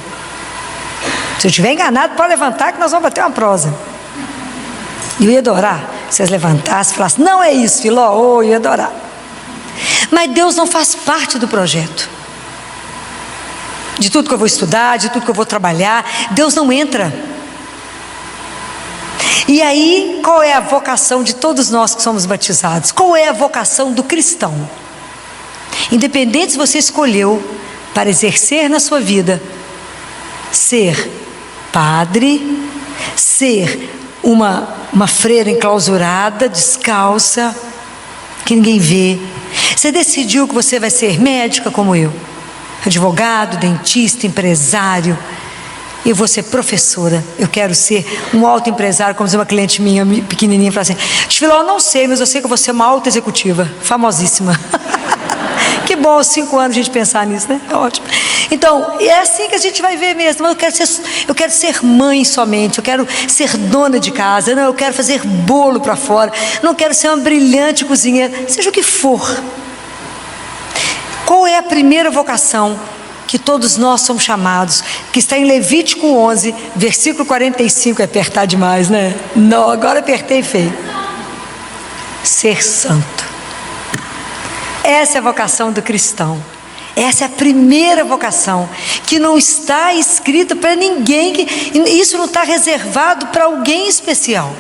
Se eu estiver enganado, pode levantar que nós vamos bater uma prosa. Eu ia adorar se vocês levantassem e falassem, não é isso, Filó, eu ia adorar. Mas Deus não faz parte do projeto. De tudo que eu vou estudar, de tudo que eu vou trabalhar, Deus não entra. E aí, qual é a vocação de todos nós que somos batizados? Qual é a vocação do cristão? Independente se você escolheu para exercer na sua vida, ser padre, ser uma freira enclausurada, descalça, que ninguém vê. Você decidiu que você vai ser médica como eu, advogado, dentista, empresário. Eu vou ser professora, eu quero ser um autoempresário, como dizia uma cliente minha, pequenininha, fala assim, Filó, não sei, mas eu sei que eu vou ser uma alta executiva, famosíssima. Que bom, aos 5 anos a gente pensar nisso, né? É ótimo. Então, é assim que a gente vai ver mesmo. Eu quero ser mãe somente, eu quero ser dona de casa, não, eu quero fazer bolo para fora, não quero ser uma brilhante cozinheira, seja o que for. Qual é a primeira vocação que todos nós somos chamados, que está em Levítico 11, versículo 45, é apertar demais, né? Não, agora apertei feio. Ser santo. Essa é a vocação do cristão. Essa é a primeira vocação, que não está escrita para ninguém, isso não está reservado para alguém especial.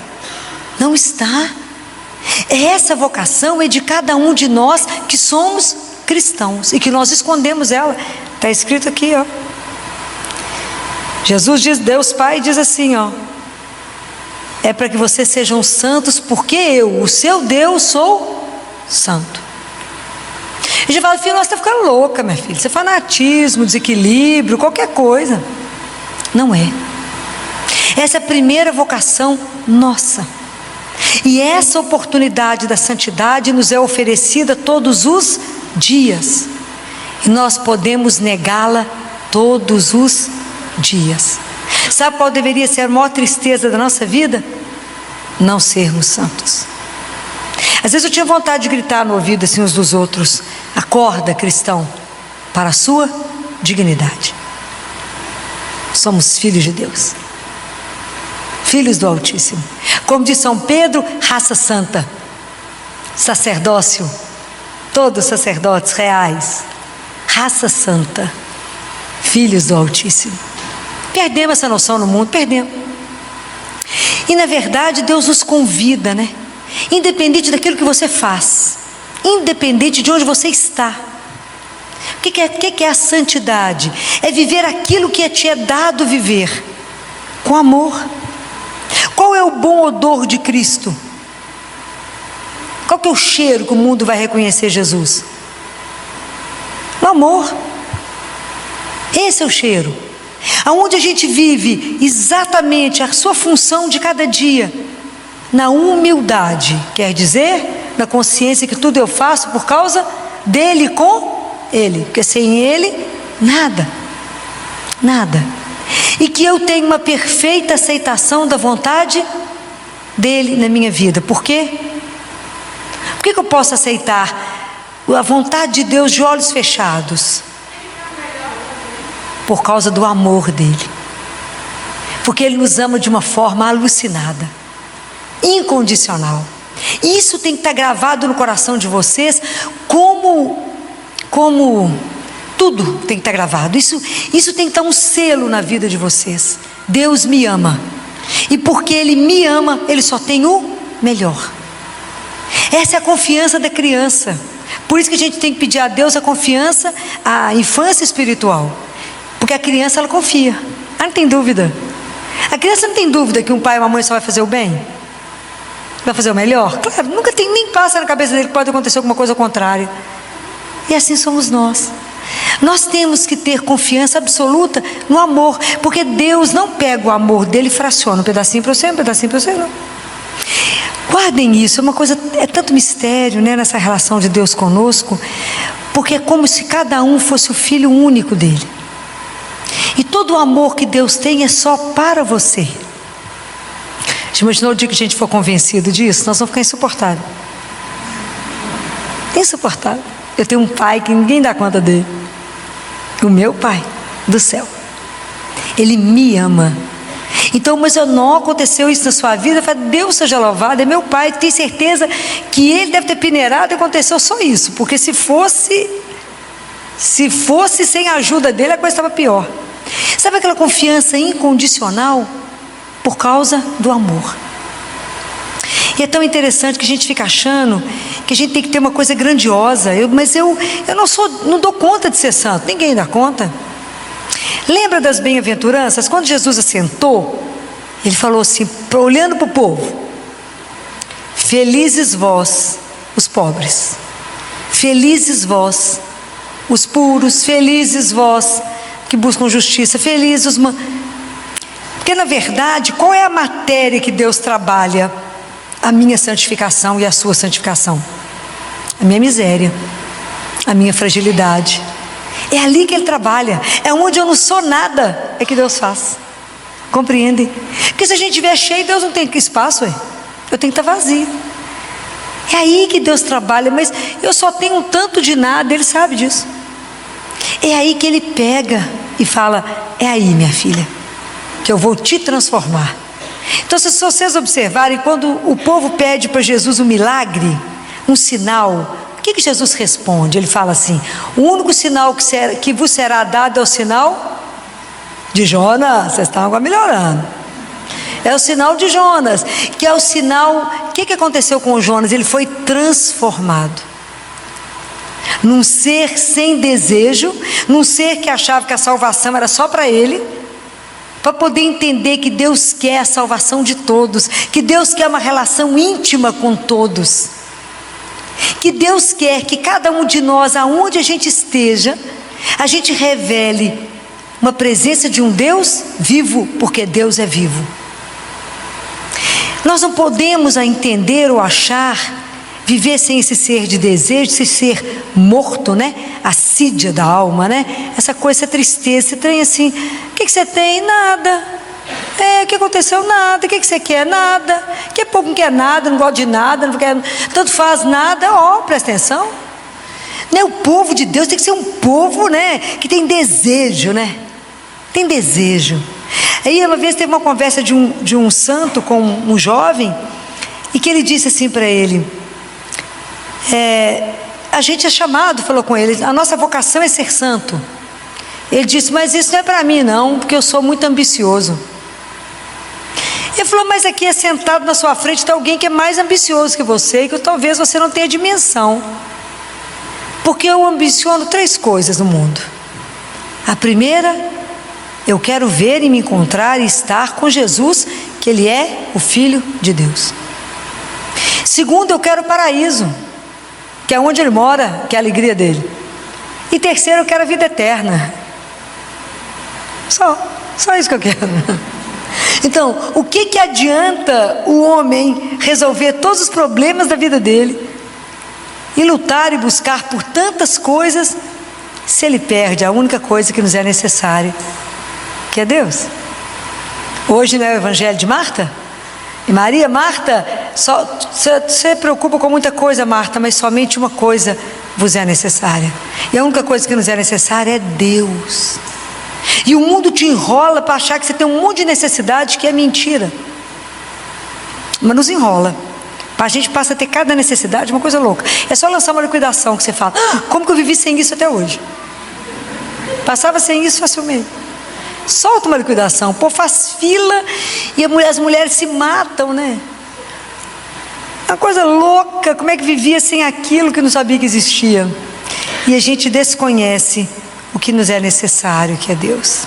Não está. Essa vocação é de cada um de nós que somos cristãos e que nós escondemos ela. Está escrito aqui, ó. Jesus diz, Deus Pai diz assim, ó, é para que vocês sejam santos, porque eu, o seu Deus, sou santo. E já fala, filho, você está ficando louca, minha filha, isso é fanatismo, desequilíbrio, qualquer coisa. Não é. Essa é a primeira vocação nossa. E essa oportunidade da santidade nos é oferecida todos os dias. E nós podemos negá-la todos os dias. Sabe qual deveria ser a maior tristeza da nossa vida? Não sermos santos. Às vezes eu tinha vontade de gritar no ouvido assim uns dos outros, acorda, cristão, para a sua dignidade. Somos filhos de Deus, filhos do Altíssimo. Como diz São Pedro, raça santa, sacerdócio, todos sacerdotes reais, raça santa, filhos do Altíssimo. Perdemos essa noção no mundo, perdemos. E na verdade Deus nos convida, né? Independente daquilo que você faz, independente de onde você está. O que é a santidade? É viver aquilo que te é dado viver, com amor. Qual é o bom odor de Cristo? Qual que é o cheiro que o mundo vai reconhecer Jesus? O amor. Esse é o cheiro. Aonde a gente vive exatamente a sua função de cada dia, na humildade, quer dizer, na consciência que tudo eu faço por causa dele e com ele, porque sem ele, nada, nada. E que eu tenho uma perfeita aceitação da vontade dele na minha vida. Por quê? Por que eu posso aceitar a vontade de Deus de olhos fechados? Por causa do amor dele. Porque ele nos ama de uma forma alucinada, incondicional. Isso tem que estar gravado no coração de vocês como Tudo tem que estar gravado. Isso tem que estar um selo na vida de vocês. Deus me ama. E porque Ele me ama, Ele só tem o melhor. Essa é a confiança da criança. Por isso que a gente tem que pedir a Deus a confiança, a infância espiritual. Porque a criança, ela confia. Ela não tem dúvida. A criança não tem dúvida que um pai e uma mãe só vai fazer o bem? Vai fazer o melhor? Claro, nunca tem, nem passa na cabeça dele que pode acontecer alguma coisa ao contrário. E assim somos nós. Nós temos que ter confiança absoluta no amor, porque Deus não pega o amor dele e fraciona um pedacinho para você, um pedacinho para você, não. Guardem isso, é uma coisa, é tanto mistério, né, nessa relação de Deus conosco, porque é como se cada um fosse o filho único dele. E todo o amor que Deus tem é só para você. Já imaginou o dia que a gente for convencido disso? Nós vamos ficar insuportável. Insuportável. Eu tenho um pai que ninguém dá conta dele. O meu pai do céu. Ele me ama. Então, mas não aconteceu isso na sua vida. Eu falei, Deus seja louvado, é meu pai. Tenho certeza que ele deve ter peneirado e aconteceu só isso. Porque se fosse sem a ajuda dele, a coisa estava pior. Sabe aquela confiança incondicional? Por causa do amor. E é tão interessante que a gente fica achando que a gente tem que ter uma coisa grandiosa. Mas eu não dou conta de ser santo. Ninguém dá conta. Lembra das bem-aventuranças? Quando Jesus assentou, ele falou assim, olhando para o povo: felizes vós, os pobres. Felizes vós, os puros. Felizes vós, que buscam justiça. Felizes os... Porque na verdade, qual é a matéria que Deus trabalha? A minha santificação e a sua santificação. A minha miséria, a minha fragilidade. É ali que Ele trabalha. É onde eu não sou nada, é que Deus faz. Compreendem? Porque se a gente estiver cheio, Deus não tem espaço, eu tenho que estar vazio. É aí que Deus trabalha, mas eu só tenho um tanto de nada, Ele sabe disso. É aí que Ele pega e fala: é aí, minha filha, que eu vou te transformar. Então, se vocês observarem, quando o povo pede para Jesus um milagre, um sinal, o que Jesus responde? Ele fala assim: o único sinal que vos será dado é o sinal de Jonas. Vocês estão agora melhorando. É o sinal de Jonas, que é o sinal. O que aconteceu com o Jonas? Ele foi transformado num ser sem desejo, num ser que achava que a salvação era só para ele, para poder entender que Deus quer a salvação de todos, que Deus quer uma relação íntima com todos, que Deus quer que cada um de nós, aonde a gente esteja, a gente revele uma presença de um Deus vivo, porque Deus é vivo. Nós não podemos entender ou achar, viver sem esse ser de desejo, esse ser morto, né? A sídia da alma, né? Essa coisa, essa tristeza, esse trem assim. O que você tem? Nada. O que aconteceu? Nada. O que você quer? Nada. Que povo não quer nada, não gosta de nada, não quer, tanto faz nada. Presta atenção. Né? O povo de Deus tem que ser um povo, né? Que tem desejo, né? Tem desejo. Aí uma vez teve uma conversa de um santo com um jovem, e que ele disse assim para ele: a gente é chamado, falou com ele, a nossa vocação é ser santo. Ele disse: mas isso não é para mim não, porque eu sou muito ambicioso. Ele falou: mas aqui sentado na sua frente está alguém que é mais ambicioso que você, e que talvez você não tenha dimensão. Porque eu ambiciono 3 coisas no mundo. A primeira, eu quero ver e me encontrar e estar com Jesus, que Ele é o Filho de Deus. Segundo, eu quero o paraíso, que é onde Ele mora, que é a alegria dele. E terceiro, eu quero a vida eterna. Só isso que eu quero. Então, o que adianta o homem resolver todos os problemas da vida dele e lutar e buscar por tantas coisas, se ele perde a única coisa que nos é necessária, que é Deus? Hoje não é o evangelho de Marta e Maria? Marta, você preocupa com muita coisa, Marta, mas somente uma coisa vos é necessária. E a única coisa que nos é necessária é Deus. E o mundo te enrola para achar que você tem um monte de necessidade, que é mentira. Mas nos enrola. A gente passa a ter cada necessidade, uma coisa louca. É só lançar uma liquidação que você fala: como que eu vivi sem isso até hoje? Passava sem isso facilmente. Solta uma liquidação, o povo faz fila e as mulheres se matam, né? Uma coisa louca, como é que vivia sem aquilo que não sabia que existia? E a gente desconhece o que nos é necessário, que é Deus.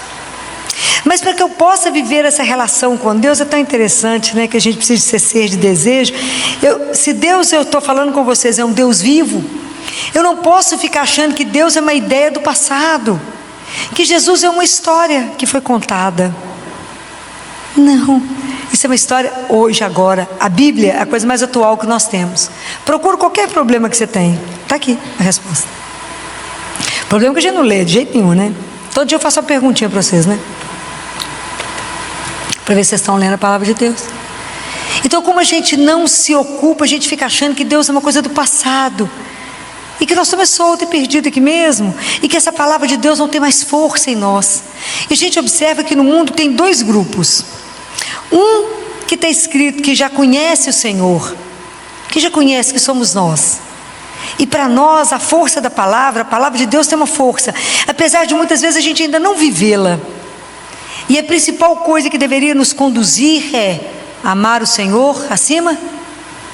Mas para que eu possa viver essa relação com Deus, é tão interessante, né? Que a gente precisa ser de desejo. Se Deus, eu estou falando com vocês, é um Deus vivo, eu não posso ficar achando que Deus é uma ideia do passado, que Jesus é uma história que foi contada. Não, isso é uma história hoje, agora. A Bíblia é a coisa mais atual que nós temos. Procura qualquer problema que você tem, está aqui a resposta. Problema que a gente não lê de jeito nenhum, né? Todo dia eu faço uma perguntinha para vocês, né? Para ver se vocês estão lendo a palavra de Deus. Então, como a gente não se ocupa, a gente fica achando que Deus é uma coisa do passado, e que nós estamos soltos e perdidos aqui mesmo, e que essa palavra de Deus não tem mais força em nós. E a gente observa que no mundo tem dois grupos. Um que está escrito que já conhece o Senhor, que já conhece que somos nós. E para nós a força da palavra, a palavra de Deus tem uma força, apesar de muitas vezes a gente ainda não vivê-la. E a principal coisa que deveria nos conduzir é amar o Senhor acima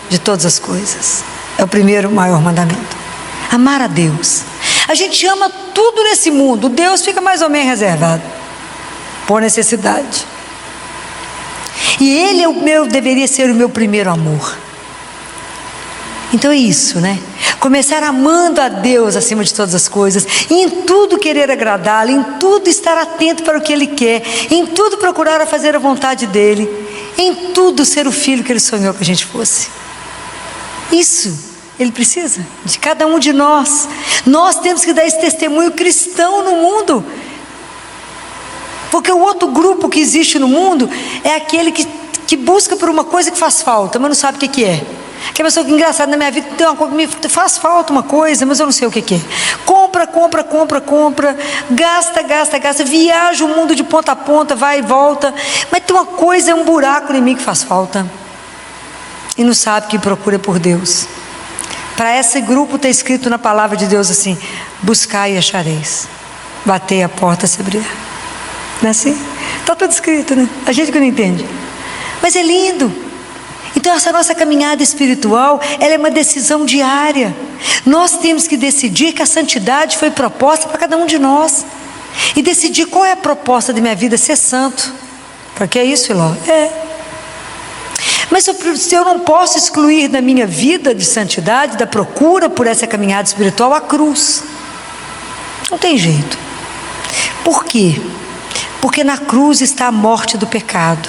de todas as coisas. É o primeiro maior mandamento. Amar a Deus. A gente ama tudo nesse mundo, Deus fica mais ou menos reservado, por necessidade. E Ele deveria ser o meu primeiro amor. Então é isso, né? Começar amando a Deus acima de todas as coisas, e em tudo querer agradá-lo, em tudo estar atento para o que Ele quer, em tudo procurar a fazer a vontade dEle, em tudo ser o filho que Ele sonhou que a gente fosse. Isso Ele precisa de cada um de nós. Nós temos que dar esse testemunho cristão no mundo, porque o outro grupo que existe no mundo é aquele que busca por uma coisa que faz falta, mas não sabe o que é. Que pessoa que engraçada na minha vida, me faz falta uma coisa, mas eu não sei o que é. Compra, gasta, viaja o mundo de ponta a ponta, vai e volta, mas tem uma coisa, é um buraco em mim que faz falta, e não sabe que procura por Deus. Para esse grupo está escrito na palavra de Deus assim: buscai e achareis, batei a porta se abrirá. Não é assim? Está tudo escrito, né? A gente que não entende, mas é lindo. Então essa nossa caminhada espiritual, ela é uma decisão diária. Nós temos que decidir que a santidade foi proposta para cada um de nós, e decidir qual é a proposta da minha vida: ser santo. Para que é isso, Filó? Mas se eu não posso excluir da minha vida de santidade, da procura por essa caminhada espiritual, a cruz. Não tem jeito. Por quê? Porque na cruz está a morte do pecado.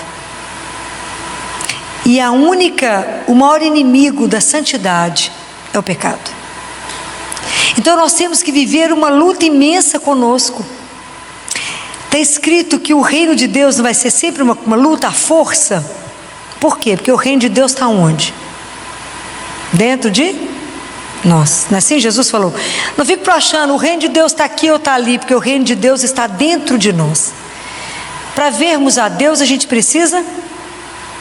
E o maior inimigo da santidade é o pecado. Então nós temos que viver uma luta imensa conosco. Está escrito que o reino de Deus não vai ser sempre uma luta à força. Por quê? Porque o reino de Deus está onde? Dentro de nós. Não é assim? Jesus falou: não fico achando o reino de Deus está aqui ou está ali, porque o reino de Deus está dentro de nós. Para vermos a Deus, a gente precisa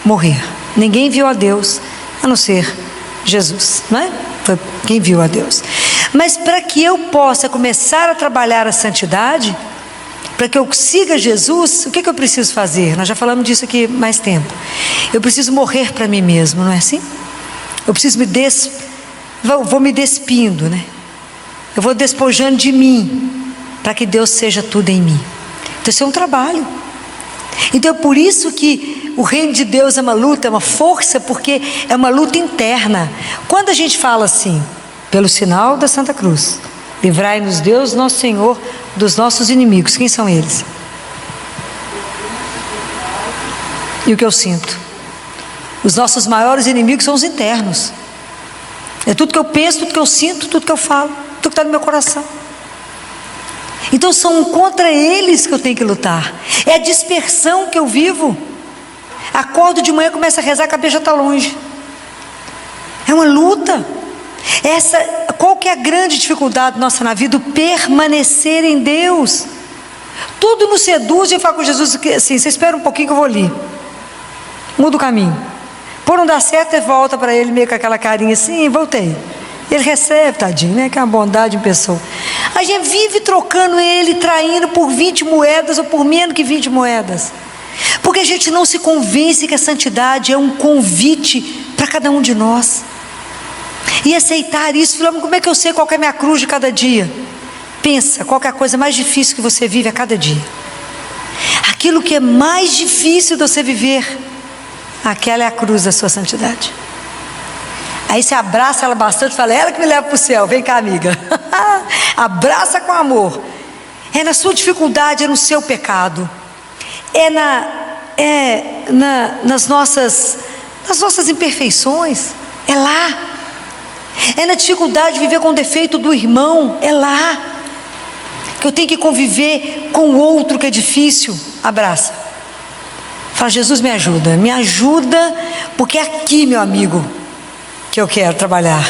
morrer. Ninguém viu a Deus a não ser Jesus, não é? Foi quem viu a Deus. Mas para que eu possa começar a trabalhar a santidade, para que eu siga Jesus, o que eu preciso fazer? Nós já falamos disso aqui mais tempo. Eu preciso morrer para mim mesmo, não é assim? Eu preciso vou me despindo, né? Eu vou despojando de mim, para que Deus seja tudo em mim. Então isso é um trabalho. Então é por isso que o reino de Deus é uma luta, é uma força, porque é uma luta interna. Quando a gente fala assim: pelo sinal da Santa Cruz, livrai-nos Deus, nosso Senhor, dos nossos inimigos. Quem são eles? E o que eu sinto? Os nossos maiores inimigos são os internos. É tudo que eu penso, tudo que eu sinto, tudo que eu falo, tudo que está no meu coração. Então são contra eles que eu tenho que lutar. É a dispersão que eu vivo. Acordo de manhã, começo a rezar, a cabeça já está longe. É uma luta. Qual que é a grande dificuldade nossa na vida? O permanecer em Deus. Tudo nos seduz, e eu falo com Jesus assim: você espera um pouquinho que eu vou ali. Muda o caminho. Por não dar certo, você volta para Ele meio com aquela carinha assim: voltei. Ele recebe, tadinho, né? Que é uma bondade em pessoa. A gente vive trocando ele, traindo por 20 moedas ou por menos que 20 moedas. Porque a gente não se convence que a santidade é um convite para cada um de nós. E aceitar isso, falando, como é que eu sei qual que é a minha cruz de cada dia? Pensa, qual que é a coisa mais difícil que você vive a cada dia? Aquilo que é mais difícil de você viver, aquela é a cruz da sua santidade. Aí você abraça ela bastante e fala, ela que me leva para o céu, vem cá, amiga. Abraça com amor. É na sua dificuldade, é no seu pecado. Nas nossas imperfeições. É lá. É na dificuldade de viver com o defeito do irmão. É lá. Que eu tenho que conviver com o outro que é difícil. Abraça. Fala, Jesus, me ajuda, porque é aqui, meu amigo, que eu quero trabalhar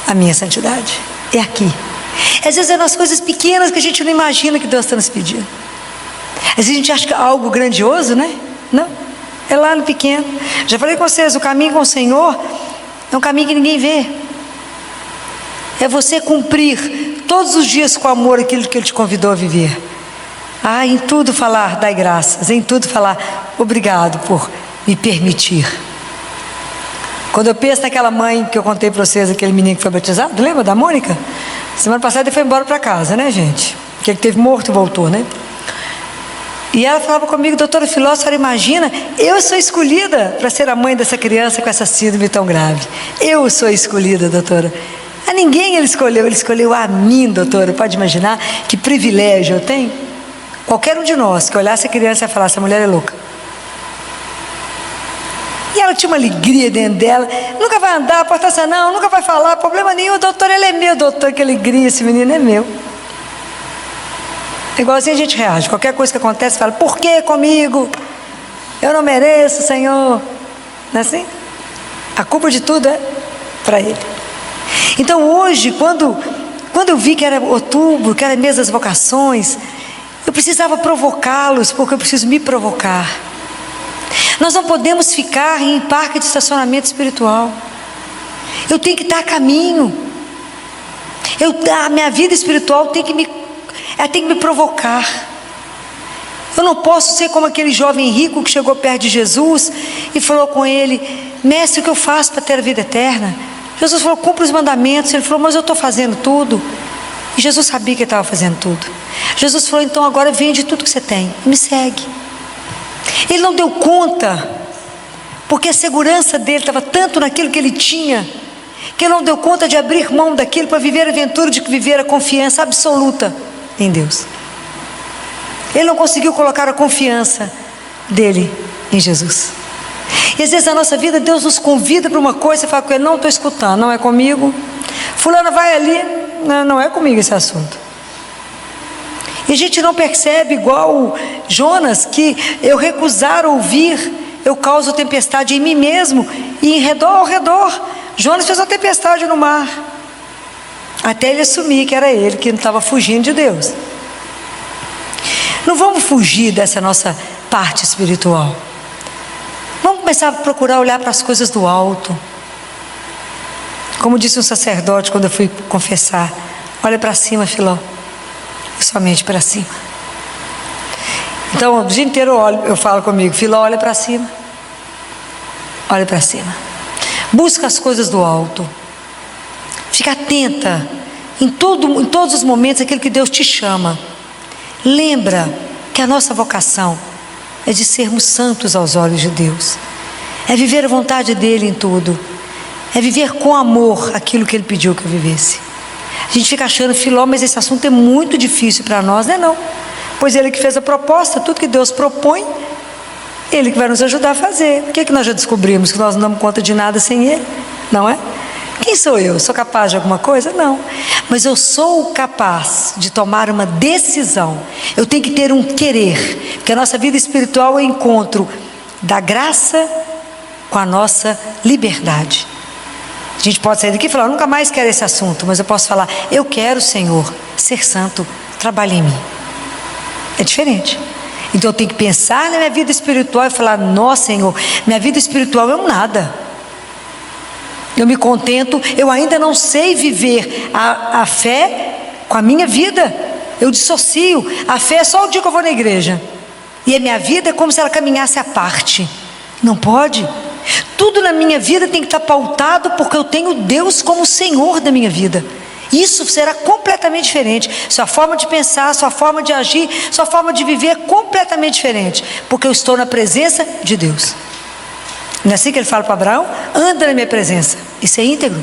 a minha santidade. É aqui. Às vezes é nas coisas pequenas que a gente não imagina que Deus está nos pedindo. Às vezes a gente acha que é algo grandioso, né? Não, é lá no pequeno. Já falei com vocês, o caminho com o Senhor é um caminho que ninguém vê. É você cumprir todos os dias com amor aquilo que Ele te convidou a viver. Em tudo falar, dai graças. Em tudo falar, obrigado por me permitir. Quando eu penso naquela mãe que eu contei para vocês, aquele menino que foi batizado, lembra da Mônica? Semana passada ele foi embora para casa, né, gente? Porque ele teve morto e voltou, né? E ela falava comigo, doutora Filó, a senhora imagina, eu sou escolhida para ser a mãe dessa criança com essa síndrome tão grave. Eu sou escolhida, doutora. A ninguém ele escolheu a mim, doutora. Pode imaginar que privilégio eu tenho? Qualquer um de nós que olhasse a criança ia falar, essa mulher é louca. E ela tinha uma alegria dentro dela, nunca vai andar, portaça não, nunca vai falar, problema nenhum, doutor, ele é meu, doutor, que alegria, esse menino é meu. É igual assim a gente reage, qualquer coisa que acontece, fala, por que comigo? Eu não mereço, Senhor. Não é assim? A culpa de tudo é para Ele. Então hoje, quando eu vi que era outubro, que era mês das vocações, eu precisava provocá-los, porque eu preciso me provocar. Nós não podemos ficar em parque de estacionamento espiritual. Eu tenho que estar a caminho. A minha vida espiritual tem que me provocar. Eu não posso ser como aquele jovem rico que chegou perto de Jesus e falou com ele, mestre, o que eu faço para ter a vida eterna? Jesus falou, cumpre os mandamentos. Ele falou, mas eu estou fazendo tudo. E Jesus sabia que ele estava fazendo tudo. Jesus falou, então agora vende tudo que você tem e me segue. Ele não deu conta, porque a segurança dele estava tanto naquilo que ele tinha, que ele não deu conta de abrir mão daquilo para viver a aventura de viver a confiança absoluta em Deus. Ele não conseguiu colocar a confiança dele em Jesus. E às vezes na nossa vida Deus nos convida para uma coisa e fala com ele, não estou escutando, não é comigo. Fulana vai ali, não é comigo esse assunto. E a gente não percebe, igual Jonas, que eu recusar ouvir, eu causo tempestade em mim mesmo e ao redor. Jonas fez uma tempestade no mar, até ele assumir que era ele que não estava fugindo de Deus. Não vamos fugir dessa nossa parte espiritual. Vamos começar a procurar olhar para as coisas do alto. Como disse um sacerdote quando eu fui confessar, olha para cima, Filó. Somente para cima. Então o dia inteiro eu falo comigo, Filó, olha para cima. Olha para cima. Busca as coisas do alto. Fica atenta em todos os momentos aquilo que Deus te chama. Lembra que a nossa vocação é de sermos santos aos olhos de Deus. É viver a vontade dEle em tudo. É viver com amor aquilo que Ele pediu que eu vivesse. A gente fica achando, Filó, mas esse assunto é muito difícil para nós, não é não? Pois Ele que fez a proposta, tudo que Deus propõe, Ele que vai nos ajudar a fazer. O que é que nós já descobrimos? Que nós não damos conta de nada sem Ele, não é? Quem sou eu? Sou capaz de alguma coisa? Não. Mas eu sou capaz de tomar uma decisão. Eu tenho que ter um querer, porque a nossa vida espiritual é o encontro da graça com a nossa liberdade. A gente pode sair daqui e falar, eu nunca mais quero esse assunto, mas eu posso falar, eu quero, Senhor, ser santo, trabalhe em mim. É diferente. Então eu tenho que pensar na minha vida espiritual e falar, nossa, Senhor, minha vida espiritual é um nada. Eu me contento, eu ainda não sei viver a fé com a minha vida. Eu dissocio. A fé é só o dia que eu vou na igreja. E a minha vida é como se ela caminhasse à parte. Não pode. Tudo na minha vida tem que estar pautado porque eu tenho Deus como Senhor da minha vida. Isso será completamente diferente. Sua forma de pensar, sua forma de agir, sua forma de viver é completamente diferente. Porque eu estou na presença de Deus. Não é assim que ele fala para Abraão? Anda na minha presença. Isso é íntegro.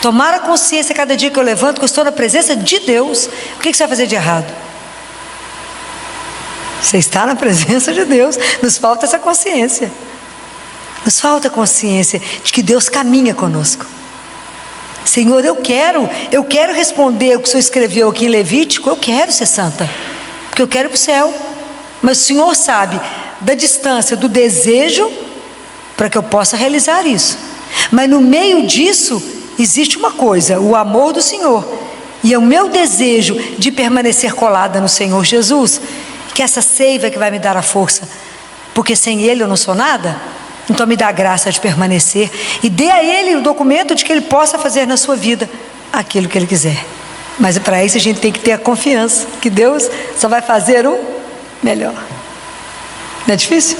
Tomar a consciência cada dia que eu levanto que eu estou na presença de Deus. O que você vai fazer de errado? Você está na presença de Deus. Nos falta essa consciência. Nos falta a consciência de que Deus caminha conosco. Senhor, eu quero responder o que o Senhor escreveu aqui em Levítico. Eu quero ser santa, porque eu quero ir para o céu. Mas o Senhor sabe da distância do desejo para que eu possa realizar isso. Mas no meio disso existe uma coisa, o amor do Senhor e o meu desejo de permanecer colada no Senhor Jesus, que essa seiva que vai me dar a força, porque sem Ele eu não sou nada. Então me dá a graça de permanecer e dê a Ele o documento de que Ele possa fazer na sua vida aquilo que Ele quiser. Mas para isso a gente tem que ter a confiança que Deus só vai fazer o melhor. Não é difícil?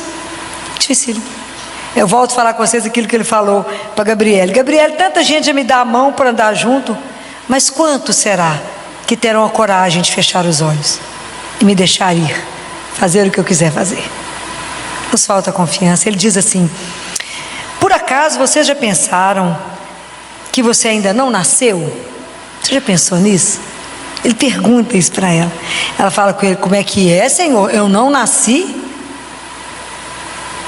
Difícil. Eu volto a falar com vocês aquilo que ele falou para Gabriele. Gabriele, tanta gente já me dá a mão para andar junto, mas quantos será que terão a coragem de fechar os olhos e me deixar ir, fazer o que eu quiser fazer? Nos falta confiança. Ele diz assim: por acaso vocês já pensaram que você ainda não nasceu? Você já pensou nisso? Ele pergunta isso para ela. Ela fala com ele: como é que é, Senhor? Eu não nasci?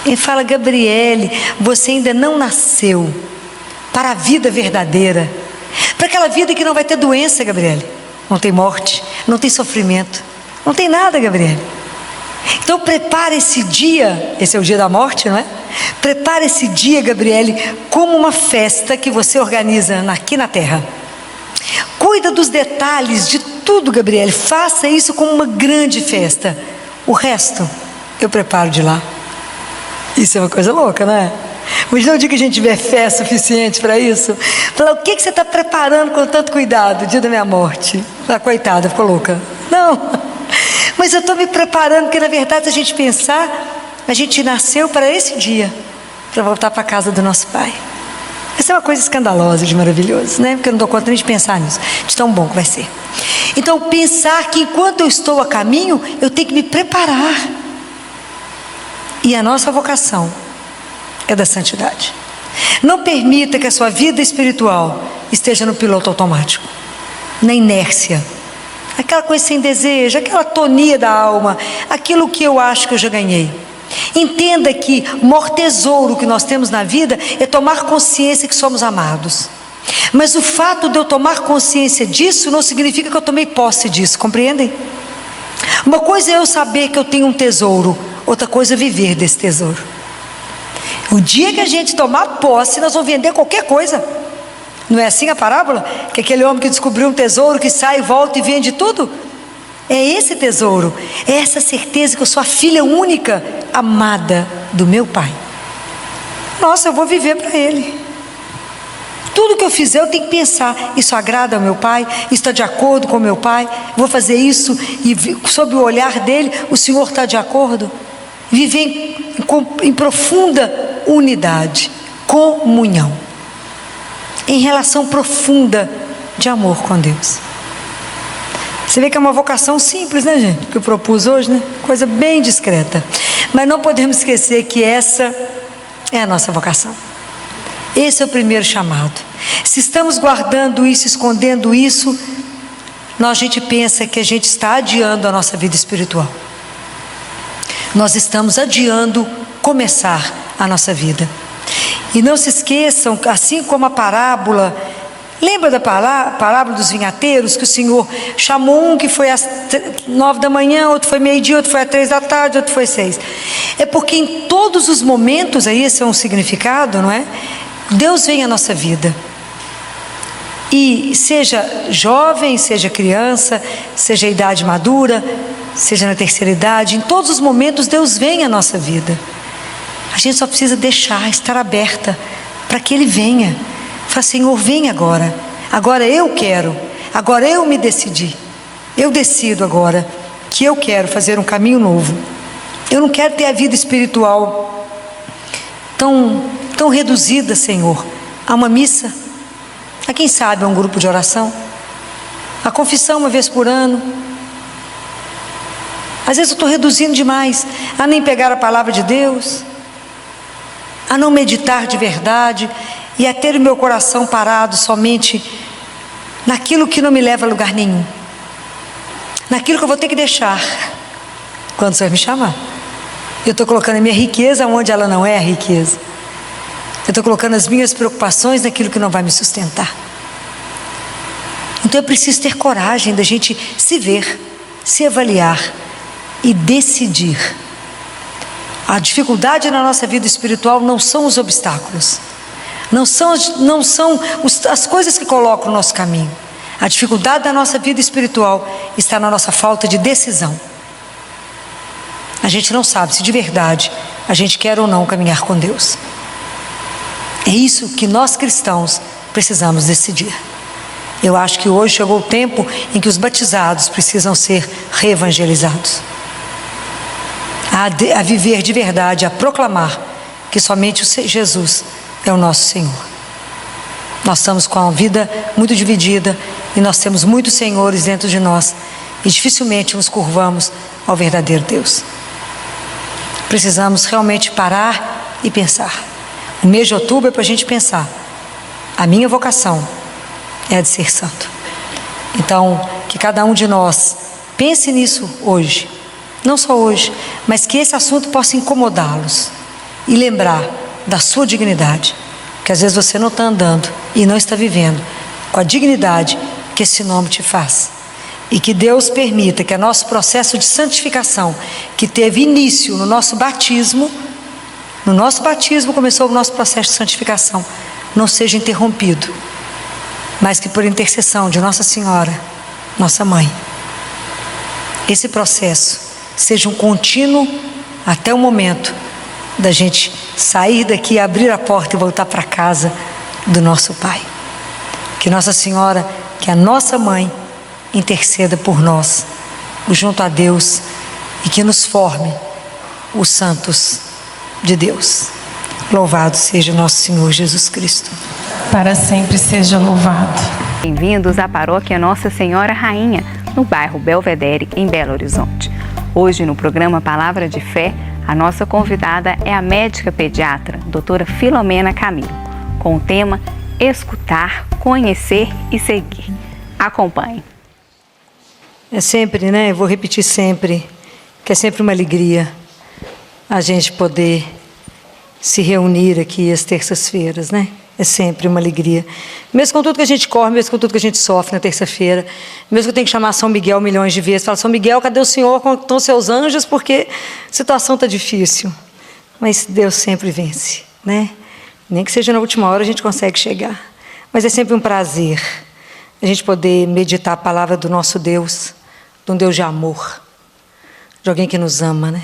Ele fala: Gabriele, você ainda não nasceu para a vida verdadeira, para aquela vida que não vai ter doença, Gabriele. Não tem morte, não tem sofrimento, não tem nada, Gabriele. Então prepare esse dia, esse é o dia da morte, não é? Prepare esse dia, Gabriele, como uma festa que você organiza aqui na terra. Cuida dos detalhes de tudo, Gabriele. Faça isso como uma grande festa. O resto eu preparo de lá. Isso é uma coisa louca, não é? Mas não diga que a gente tiver fé suficiente para isso. Fala: o que você está preparando com tanto cuidado? O dia da minha morte. Ah, coitada, ficou louca. Não. Mas eu estou me preparando, porque na verdade, se a gente pensar, a gente nasceu para esse dia, para voltar para a casa do nosso Pai. Essa é uma coisa escandalosa, de maravilhoso, né? Porque eu não dou conta nem de pensar nisso, de tão bom que vai ser. Então, pensar que enquanto eu estou a caminho, eu tenho que me preparar. E a nossa vocação é da santidade. Não permita que a sua vida espiritual esteja no piloto automático, na inércia. Aquela coisa sem desejo, aquela atonia da alma, aquilo que eu acho que eu já ganhei. Entenda que o maior tesouro que nós temos na vida é tomar consciência que somos amados. Mas o fato de eu tomar consciência disso não significa que eu tomei posse disso, compreendem? Uma coisa é eu saber que eu tenho um tesouro, outra coisa é viver desse tesouro. O dia que a gente tomar posse, nós vamos vender qualquer coisa. Não é assim a parábola? Que aquele homem que descobriu um tesouro, que sai, volta e vende tudo? É esse tesouro, é essa certeza que eu sou a filha única, amada do meu Pai. Nossa, eu vou viver para Ele. Tudo que eu fizer eu tenho que pensar: isso agrada ao meu Pai? Isso está de acordo com o meu Pai? Vou fazer isso e sob o olhar dele, o Senhor está de acordo? Viver em profunda unidade, comunhão, em relação profunda de amor com Deus. Você vê que é uma vocação simples, né, gente? Que eu propus hoje, né? Coisa bem discreta. Mas não podemos esquecer que essa é a nossa vocação. Esse é o primeiro chamado. Se estamos guardando isso, escondendo isso, a gente pensa que a gente está adiando a nossa vida espiritual. Nós estamos adiando começar a nossa vida. E não se esqueçam, assim como a parábola, lembra da parábola dos vinhateiros, que o Senhor chamou um que foi às 9 da manhã, outro foi meio-dia, outro foi às 3 da tarde, outro foi 6. É porque em todos os momentos, aí esse é um significado, não é? Deus vem à nossa vida. E seja jovem, seja criança, seja idade madura, seja na terceira idade, em todos os momentos Deus vem à nossa vida. A gente só precisa deixar, estar aberta para que Ele venha. Fala, Senhor, vem agora. Agora eu quero. Agora eu me decidi. Eu decido agora que eu quero fazer um caminho novo. Eu não quero ter a vida espiritual tão reduzida, Senhor, a uma missa, a quem sabe a um grupo de oração, a confissão uma vez por ano. Às vezes eu estou reduzindo demais a nem pegar a palavra de Deus, a não meditar de verdade e a ter o meu coração parado somente naquilo que não me leva a lugar nenhum, naquilo que eu vou ter que deixar quando o Senhor me chamar. Eu estou colocando a minha riqueza onde ela não é a riqueza. Eu estou colocando as minhas preocupações naquilo que não vai me sustentar. Então eu preciso ter coragem da gente se ver, se avaliar e decidir. A dificuldade na nossa vida espiritual não são os obstáculos, não são as coisas que colocam no nosso caminho. A dificuldade da nossa vida espiritual está na nossa falta de decisão. A gente não sabe se de verdade a gente quer ou não caminhar com Deus. É isso que nós cristãos precisamos decidir. Eu acho que hoje chegou o tempo em que os batizados precisam ser reevangelizados, a viver de verdade, a proclamar que somente Jesus é o nosso Senhor. Nós estamos com a vida muito dividida e nós temos muitos senhores dentro de nós e dificilmente nos curvamos ao verdadeiro Deus. Precisamos realmente parar e pensar. O mês de outubro é para a gente pensar. A minha vocação é a de ser santo. Então, que cada um de nós pense nisso hoje. Não só hoje, mas que esse assunto possa incomodá-los e lembrar da sua dignidade. Que às vezes você não está andando e não está vivendo com a dignidade que esse nome te faz. E que Deus permita que o nosso processo de santificação, que teve início no nosso batismo começou o nosso processo de santificação, não seja interrompido, mas que por intercessão de Nossa Senhora, nossa Mãe, esse processo seja um contínuo até o momento da gente sair daqui, abrir a porta e voltar para casa do nosso Pai. Que Nossa Senhora, que a nossa Mãe, interceda por nós, junto a Deus, e que nos forme os santos de Deus. Louvado seja nosso Senhor Jesus Cristo. Para sempre seja louvado. Bem-vindos à paróquia Nossa Senhora Rainha, no bairro Belvedere, em Belo Horizonte. Hoje, no programa Palavra de Fé, a nossa convidada é a médica pediatra, doutora Filomena Camilo, com o tema Escutar, Conhecer e Seguir. Acompanhe. É sempre, né? Eu vou repetir sempre, que é sempre uma alegria a gente poder se reunir aqui às terças-feiras, né? É sempre uma alegria. Mesmo com tudo que a gente corre, mesmo com tudo que a gente sofre na terça-feira, mesmo que eu tenho que chamar São Miguel milhões de vezes, falar, São Miguel, cadê o Senhor com os seus anjos? Porque a situação está difícil. Mas Deus sempre vence, né? Nem que seja na última hora a gente consegue chegar. Mas é sempre um prazer a gente poder meditar a palavra do nosso Deus, de um Deus de amor, de alguém que nos ama, né?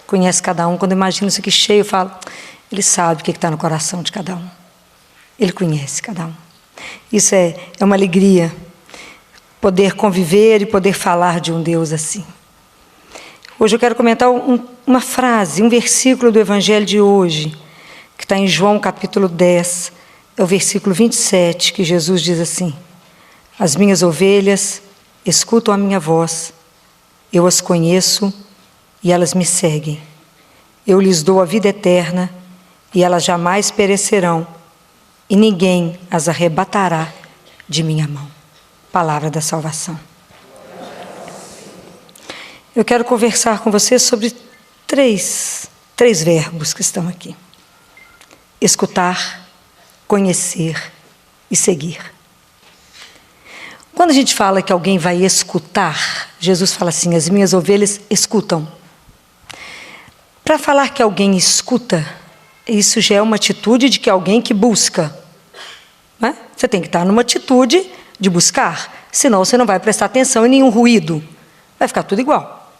Conhece cada um. Quando eu imagino isso aqui cheio, eu falo, Ele sabe o que está no coração de cada um. Ele conhece cada um. Isso é uma alegria, poder conviver e poder falar de um Deus assim. Hoje eu quero comentar uma frase, um versículo do Evangelho de hoje, que está em João capítulo 10, é o versículo 27, que Jesus diz assim: as minhas ovelhas escutam a minha voz, eu as conheço e elas me seguem. Eu lhes dou a vida eterna e elas jamais perecerão, e ninguém as arrebatará de minha mão. Palavra da salvação. Eu quero conversar com você sobre três verbos que estão aqui: escutar, conhecer e seguir. Quando a gente fala que alguém vai escutar, Jesus fala assim, as minhas ovelhas escutam. Para falar que alguém escuta, isso já é uma atitude de que alguém que busca, né? Você tem que estar numa atitude de buscar, senão você não vai prestar atenção em nenhum ruído, vai ficar tudo igual.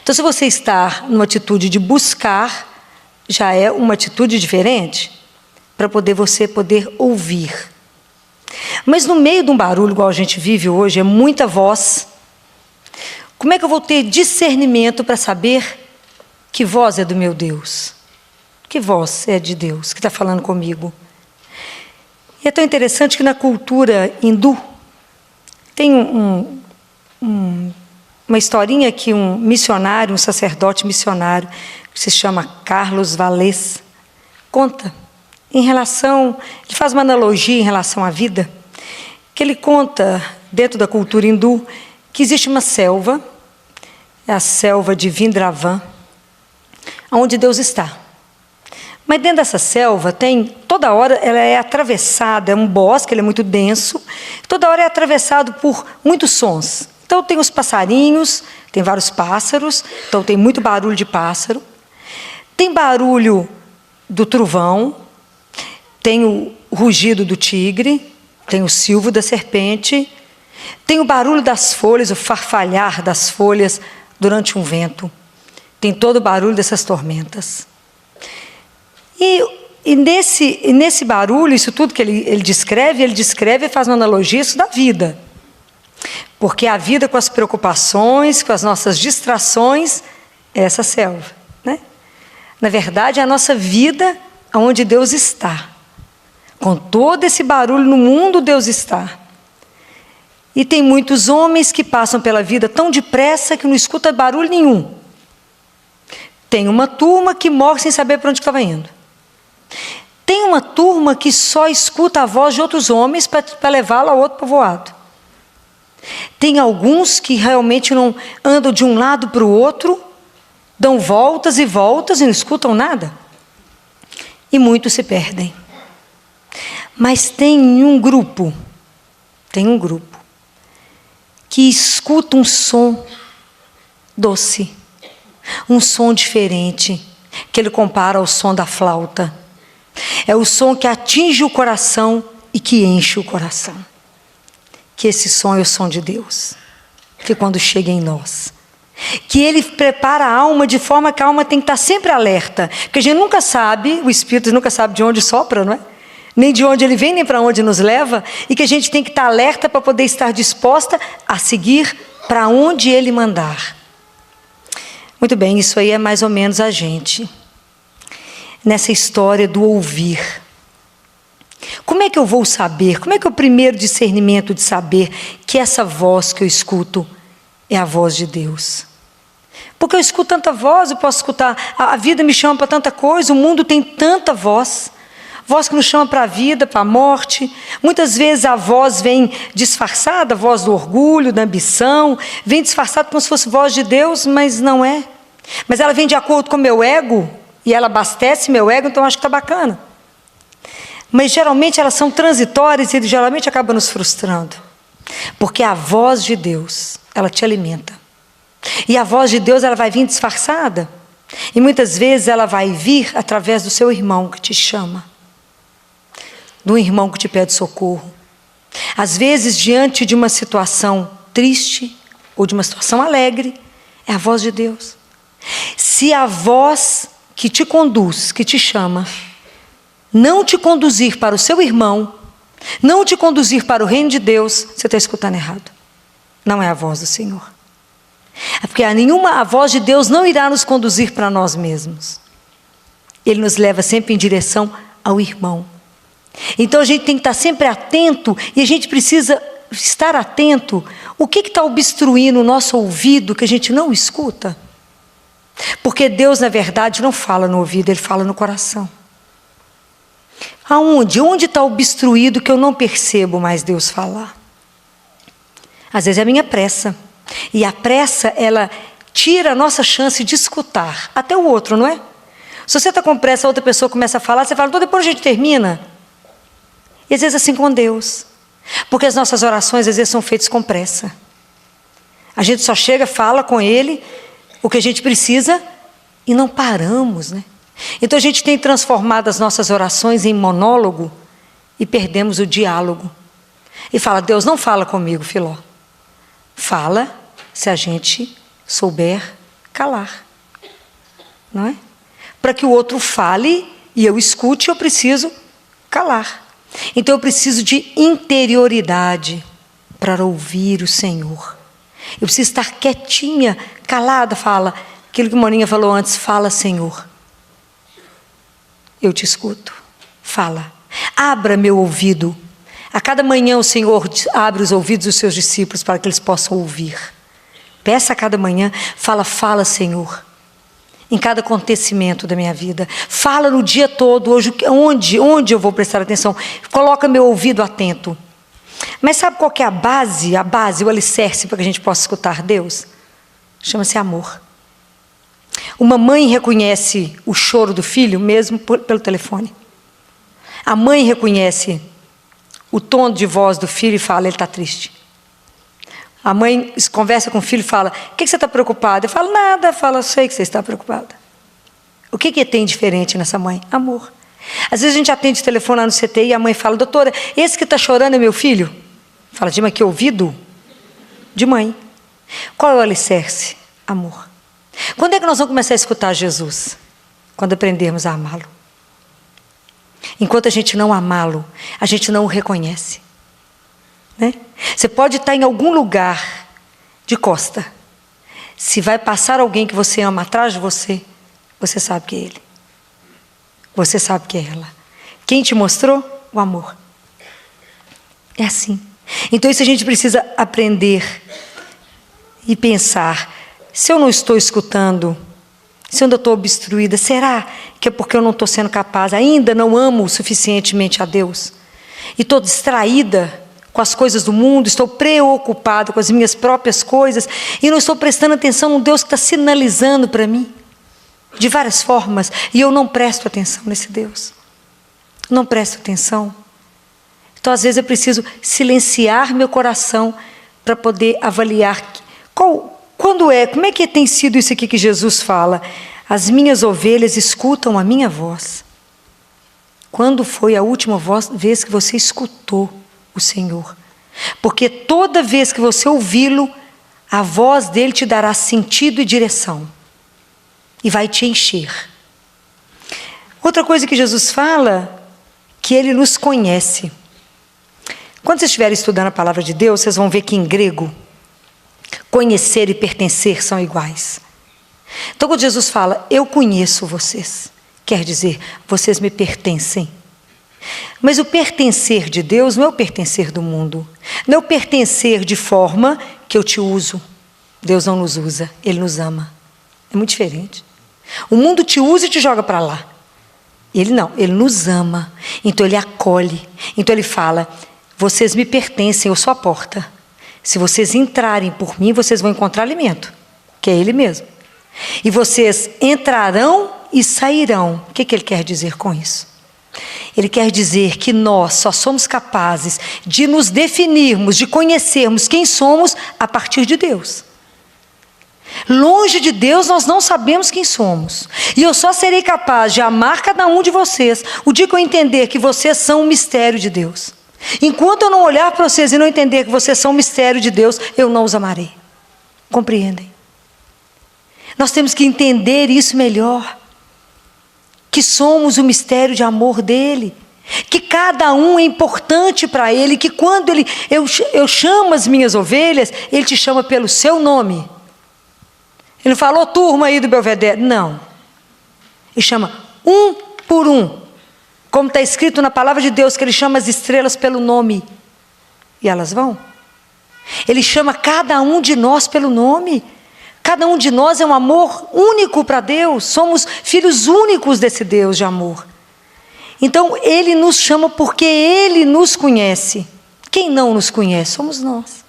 Então, se você está numa atitude de buscar, já é uma atitude diferente. para você poder ouvir. Mas no meio de um barulho igual a gente vive hoje, é muita voz. Como é que eu vou ter discernimento para saber que voz é do meu Deus? Que voz é de Deus que está falando comigo? E é tão interessante que na cultura hindu tem uma historinha que um missionário, um sacerdote missionário, que se chama Carlos Valés, conta em relação, ele faz uma analogia em relação à vida, que ele conta, dentro da cultura hindu, que existe uma selva, é a selva de Vrindavan, onde Deus está. Mas dentro dessa selva tem, toda hora ela é atravessada, é um bosque, ele é muito denso, toda hora é atravessado por muitos sons. Então tem os passarinhos, tem vários pássaros, então tem muito barulho de pássaro, tem barulho do trovão, tem o rugido do tigre, tem o silvo da serpente, tem o barulho das folhas, o farfalhar das folhas durante um vento, tem todo o barulho dessas tormentas. E nesse barulho, isso tudo que ele descreve e faz uma analogia isso da vida. Porque a vida com as preocupações, com as nossas distrações, é essa selva, né? Na verdade, é a nossa vida onde Deus está. Com todo esse barulho no mundo, Deus está. E tem muitos homens que passam pela vida tão depressa que não escuta barulho nenhum. Tem uma turma que morre sem saber para onde estava indo. Tem uma turma que só escuta a voz de outros homens para levá-la a outro povoado. Tem alguns que realmente não andam de um lado para o outro, dão voltas e voltas e não escutam nada. E muitos se perdem. Mas tem um grupo que escuta um som doce, um som diferente, que ele compara ao som da flauta. É o som que atinge o coração e que enche o coração. Que esse som é o som de Deus, que quando chega em nós, que Ele prepara a alma de forma que a alma tem que estar sempre alerta, porque a gente nunca sabe, o Espírito nunca sabe de onde sopra, não é? Nem de onde ele vem, nem para onde nos leva, e que a gente tem que estar alerta para poder estar disposta a seguir para onde Ele mandar. Muito bem, isso aí é mais ou menos a gente, nessa história do ouvir. Como é que eu vou saber? Como é que é o primeiro discernimento de saber que essa voz que eu escuto é a voz de Deus? Porque eu escuto tanta voz, eu posso escutar, a vida me chama para tanta coisa, o mundo tem tanta voz. Voz que nos chama para a vida, para a morte. Muitas vezes a voz vem disfarçada, a voz do orgulho, da ambição, vem disfarçada como se fosse voz de Deus, mas não é. Mas ela vem de acordo com o meu ego, e ela abastece meu ego, então eu acho que está bacana. Mas geralmente elas são transitórias e geralmente acabam nos frustrando. Porque a voz de Deus, ela te alimenta. E a voz de Deus, ela vai vir disfarçada. E muitas vezes ela vai vir através do seu irmão que te chama. Do irmão que te pede socorro. Às vezes, diante de uma situação triste ou de uma situação alegre, é a voz de Deus. Se a voz que te conduz, que te chama, não te conduzir para o seu irmão, não te conduzir para o reino de Deus, você está escutando errado. Não é a voz do Senhor. É porque a voz de Deus não irá nos conduzir para nós mesmos. Ele nos leva sempre em direção ao irmão. Então a gente tem que estar sempre atento, e a gente precisa estar atento. O que está obstruindo o nosso ouvido que a gente não escuta? Porque Deus, na verdade, não fala no ouvido, Ele fala no coração. Aonde? Onde está obstruído que eu não percebo mais Deus falar? Às vezes é a minha pressa. E a pressa, ela tira a nossa chance de escutar. Até o outro, não é? Se você está com pressa, a outra pessoa começa a falar, você fala, então depois a gente termina. E às vezes assim com Deus. Porque as nossas orações às vezes são feitas com pressa. A gente só chega, fala com Ele o que a gente precisa e não paramos, né? Então a gente tem transformado as nossas orações em monólogo e perdemos o diálogo. E fala, Deus não fala comigo, Filó. Fala se a gente souber calar. Não é? Para que o outro fale e eu escute, eu preciso calar. Então eu preciso de interioridade para ouvir o Senhor. Eu preciso estar quietinha, calada, fala. Aquilo que Moninha falou antes, fala, Senhor. Eu te escuto. Fala. Abra meu ouvido. A cada manhã o Senhor abre os ouvidos dos seus discípulos para que eles possam ouvir. Peça a cada manhã, fala, Senhor. Em cada acontecimento da minha vida. Fala no dia todo, hoje, onde eu vou prestar atenção. Coloca meu ouvido atento. Mas sabe qual que é a base, o alicerce para que a gente possa escutar Deus? Chama-se amor. Uma mãe reconhece o choro do filho mesmo pelo telefone. A mãe reconhece o tom de voz do filho e fala, ele está triste. A mãe conversa com o filho e fala, o que você está preocupada? Ele fala, nada. Fala, sei que você está preocupada. O que tem diferente nessa mãe? Amor. Às vezes a gente atende o telefone lá no CT e a mãe fala, doutora, esse que está chorando é meu filho? Fala, de mãe, que ouvido? De mãe. Qual é o alicerce? Amor. Quando é que nós vamos começar a escutar Jesus? Quando aprendermos a amá-lo. Enquanto a gente não amá-lo, a gente não o reconhece. Né? Você pode estar em algum lugar de costa. Se vai passar alguém que você ama atrás de você, você sabe que é ele. Você sabe que é ela. Quem te mostrou? O amor. É assim. Então isso a gente precisa aprender e pensar. Se eu não estou escutando, se eu ainda estou obstruída, será que é porque eu não estou sendo capaz, ainda não amo suficientemente a Deus? E estou distraída com as coisas do mundo, estou preocupada com as minhas próprias coisas e não estou prestando atenção no Deus que está sinalizando para mim de várias formas e eu não presto atenção nesse Deus. Não presto atenção. Então às vezes eu preciso silenciar meu coração para poder avaliar como é que tem sido isso aqui que Jesus fala? As minhas ovelhas escutam a minha voz. Quando foi a última vez que você escutou o Senhor? Porque toda vez que você ouvi-lo, a voz dele te dará sentido e direção. E vai te encher. Outra coisa que Jesus fala, que ele nos conhece. Quando vocês estiverem estudando a palavra de Deus, vocês vão ver que em grego, conhecer e pertencer são iguais. Então quando Jesus fala, eu conheço vocês, quer dizer, vocês me pertencem. Mas o pertencer de Deus não é o pertencer do mundo. Não é o pertencer de forma que eu te uso. Deus não nos usa, Ele nos ama. É muito diferente. O mundo te usa e te joga para lá. Ele não, Ele nos ama. Então Ele acolhe. Então Ele fala, vocês me pertencem, eu sou a porta. Se vocês entrarem por mim, vocês vão encontrar alimento, que é Ele mesmo. E vocês entrarão e sairão. O que Ele quer dizer com isso? Ele quer dizer que nós só somos capazes de nos definirmos, de conhecermos quem somos a partir de Deus. Longe de Deus nós não sabemos quem somos. E eu só serei capaz de amar cada um de vocês o dia que eu entender que vocês são um mistério de Deus. Enquanto eu não olhar para vocês e não entender que vocês são um mistério de Deus, eu não os amarei. Compreendem? Nós temos que entender isso melhor. Que somos o mistério de amor dele. Que cada um é importante para ele. Que quando eu chamo as minhas ovelhas, ele te chama pelo seu nome. Ele não falou turma aí do Belvedere. Não. Ele chama um por um. Como está escrito na palavra de Deus, que ele chama as estrelas pelo nome. E elas vão. Ele chama cada um de nós pelo nome. Cada um de nós é um amor único para Deus. Somos filhos únicos desse Deus de amor. Então, Ele nos chama porque Ele nos conhece. Quem não nos conhece? Somos nós.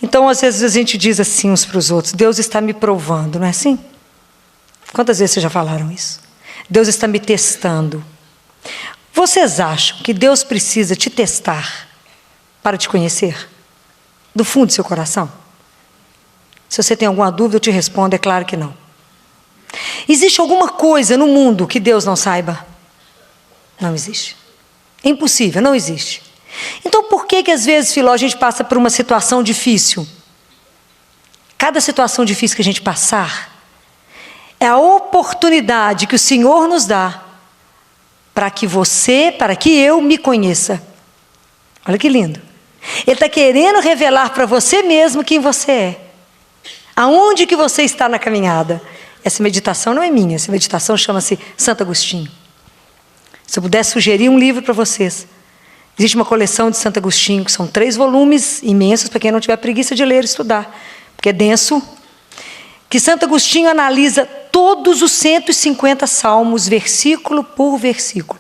Então, às vezes a gente diz assim uns para os outros, Deus está me provando, não é assim? Quantas vezes vocês já falaram isso? Deus está me testando. Vocês acham que Deus precisa te testar para te conhecer? Do fundo do seu coração? Se você tem alguma dúvida, eu te respondo, é claro que não. Existe alguma coisa no mundo que Deus não saiba? Não existe. É impossível, não existe. Então por que às vezes, Filó, a gente passa por uma situação difícil? Cada situação difícil que a gente passar, é a oportunidade que o Senhor nos dá para que eu me conheça. Olha que lindo. Ele está querendo revelar para você mesmo quem você é. Aonde que você está na caminhada. Essa meditação não é minha, essa meditação chama-se Santo Agostinho. Se eu pudesse sugerir um livro para vocês, existe uma coleção de Santo Agostinho, que são 3 volumes imensos, para quem não tiver preguiça de ler e estudar, porque é denso, que Santo Agostinho analisa todos os 150 salmos, versículo por versículo.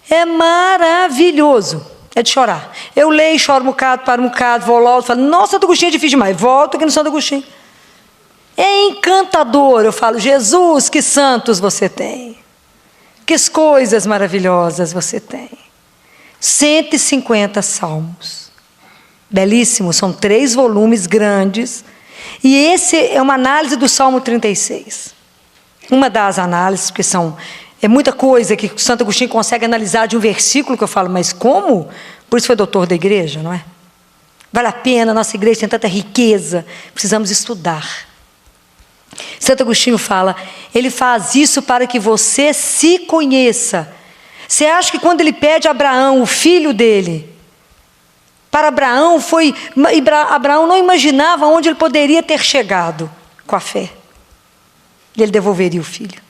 É maravilhoso, é de chorar. Eu leio, choro um bocado, paro um bocado, vou logo, falo, nossa, Santo Agostinho é difícil demais, volto aqui no Santo Agostinho. É encantador, eu falo, Jesus, que santos você tem, que coisas maravilhosas você tem. 150 salmos, belíssimos, são 3 volumes grandes, e esse é uma análise do Salmo 36. Uma das análises, porque é muita coisa que Santo Agostinho consegue analisar de um versículo, que eu falo, mas como? Por isso foi doutor da igreja, não é? Vale a pena, nossa igreja tem tanta riqueza, precisamos estudar. Santo Agostinho fala, ele faz isso para que você se conheça. Você acha que quando ele pede a Abraão, o filho dele, para Abraão Abraão não imaginava onde ele poderia ter chegado com a fé. Ele devolveria o filho.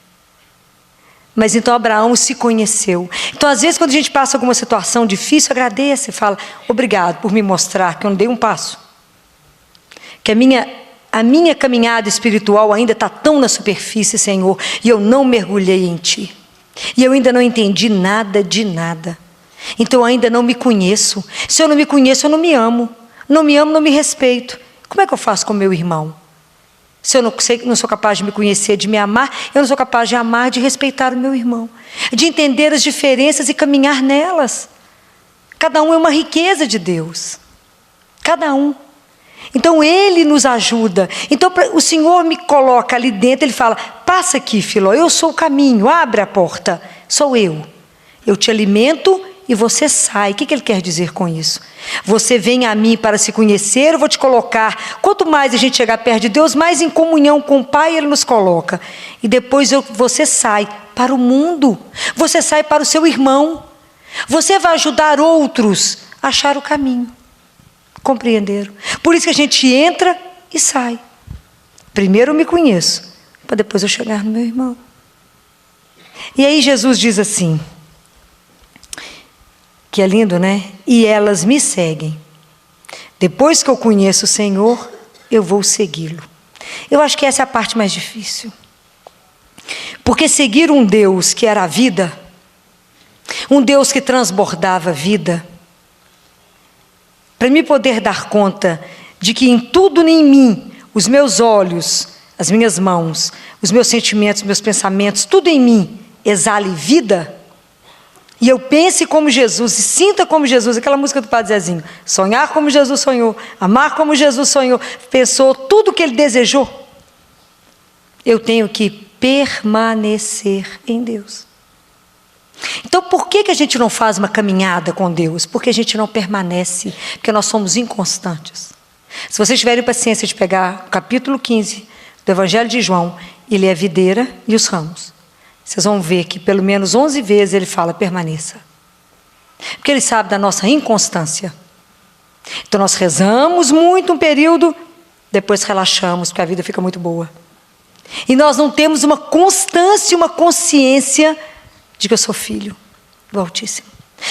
Mas então Abraão se conheceu. Então às vezes quando a gente passa alguma situação difícil, agradece e fala, obrigado por me mostrar que eu não dei um passo. Que a minha caminhada espiritual ainda está tão na superfície, Senhor, e eu não mergulhei em Ti. E eu ainda não entendi nada de nada. Então eu ainda não me conheço. Se eu não me conheço, eu não me amo. Não me amo, não me respeito. Como é que eu faço com meu irmão? Se eu não sou capaz de me conhecer, de me amar, eu não sou capaz de amar, de respeitar o meu irmão. De entender as diferenças e caminhar nelas. Cada um é uma riqueza de Deus. Cada um. Então Ele nos ajuda. Então o Senhor me coloca ali dentro, Ele fala, passa aqui, Filó, eu sou o caminho, abre a porta, sou eu. Eu te alimento e você sai. O que Ele quer dizer com isso? Você vem a mim para se conhecer, eu vou te colocar. Quanto mais a gente chegar perto de Deus, mais em comunhão com o Pai Ele nos coloca. E depois você sai para o mundo, você sai para o seu irmão. Você vai ajudar outros a achar o caminho. Compreenderam? Por isso que a gente entra e sai. Primeiro eu me conheço, para depois eu chegar no meu irmão. E aí Jesus diz assim, que é lindo, né? E elas me seguem. Depois que eu conheço o Senhor, eu vou segui-lo. Eu acho que essa é a parte mais difícil. Porque seguir um Deus que era a vida, um Deus que transbordava vida, para mim poder dar conta de que em tudo em mim, os meus olhos, as minhas mãos, os meus sentimentos, os meus pensamentos, tudo em mim exale vida, e eu pense como Jesus e sinta como Jesus, aquela música do Padre Zezinho, sonhar como Jesus sonhou, amar como Jesus sonhou, pensou tudo o que Ele desejou, eu tenho que permanecer em Deus. Então por que a gente não faz uma caminhada com Deus? Porque a gente não permanece, porque nós somos inconstantes. Se vocês tiverem paciência de pegar o capítulo 15 do Evangelho de João, ele é a videira e os ramos. Vocês vão ver que pelo menos 11 vezes ele fala permaneça. Porque ele sabe da nossa inconstância. Então nós rezamos muito um período, depois relaxamos, porque a vida fica muito boa. E nós não temos uma constância, uma consciência de que eu sou filho do Altíssimo.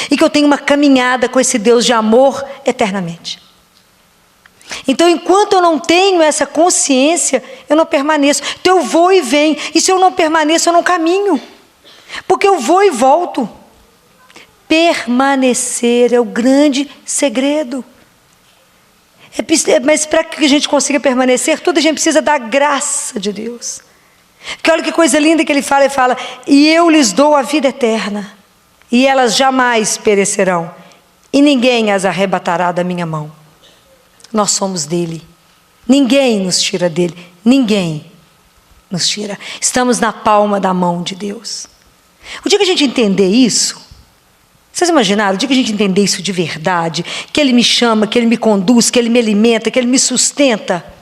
E que eu tenho uma caminhada com esse Deus de amor eternamente. Então, enquanto eu não tenho essa consciência, eu não permaneço. Então eu vou e venho. E se eu não permaneço, eu não caminho. Porque eu vou e volto. Permanecer é o grande segredo. Mas para que a gente consiga permanecer, tudo a gente precisa da graça de Deus. Porque olha que coisa linda que ele fala, e eu lhes dou a vida eterna, e elas jamais perecerão, e ninguém as arrebatará da minha mão. Nós somos dele, ninguém nos tira dele, ninguém nos tira. Estamos na palma da mão de Deus. O dia que a gente entender isso, vocês imaginaram, o dia que a gente entender isso de verdade, que Ele me chama, que Ele me conduz, que Ele me alimenta, que Ele me sustenta,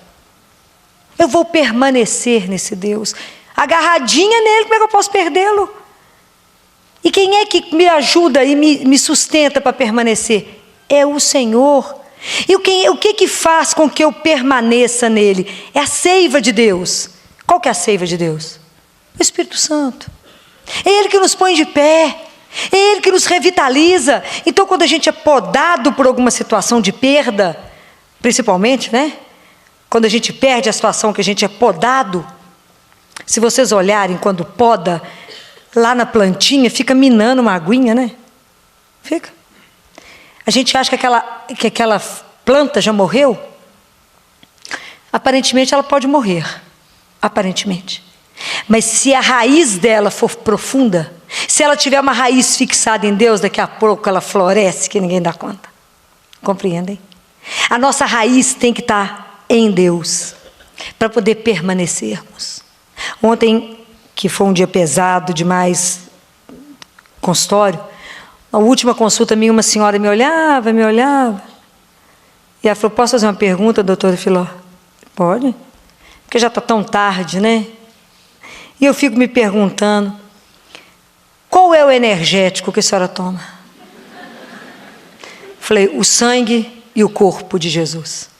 eu vou permanecer nesse Deus, agarradinha nele, como é que eu posso perdê-lo? E quem é que me ajuda e me sustenta para permanecer? É o Senhor. E o que faz com que eu permaneça nele? É a seiva de Deus. Qual que é a seiva de Deus? O Espírito Santo. É Ele que nos põe de pé. É Ele que nos revitaliza. Então, quando a gente é podado por alguma situação de perda, principalmente, né? Quando a gente perde a situação que a gente é podado, se vocês olharem quando poda, lá na plantinha, fica minando uma aguinha, né? Fica. A gente acha que aquela planta já morreu. Aparentemente ela pode morrer. Aparentemente. Mas se a raiz dela for profunda, se ela tiver uma raiz fixada em Deus, daqui a pouco ela floresce que ninguém dá conta. Compreendem? A nossa raiz tem que estar em Deus, para poder permanecermos. Ontem, que foi um dia pesado demais, consultório, na última consulta minha, uma senhora me olhava, e ela falou, posso fazer uma pergunta, doutora Filó? Pode? Porque já está tão tarde, né? E eu fico me perguntando, qual é o energético que a senhora toma? Falei, o sangue e o corpo de Jesus.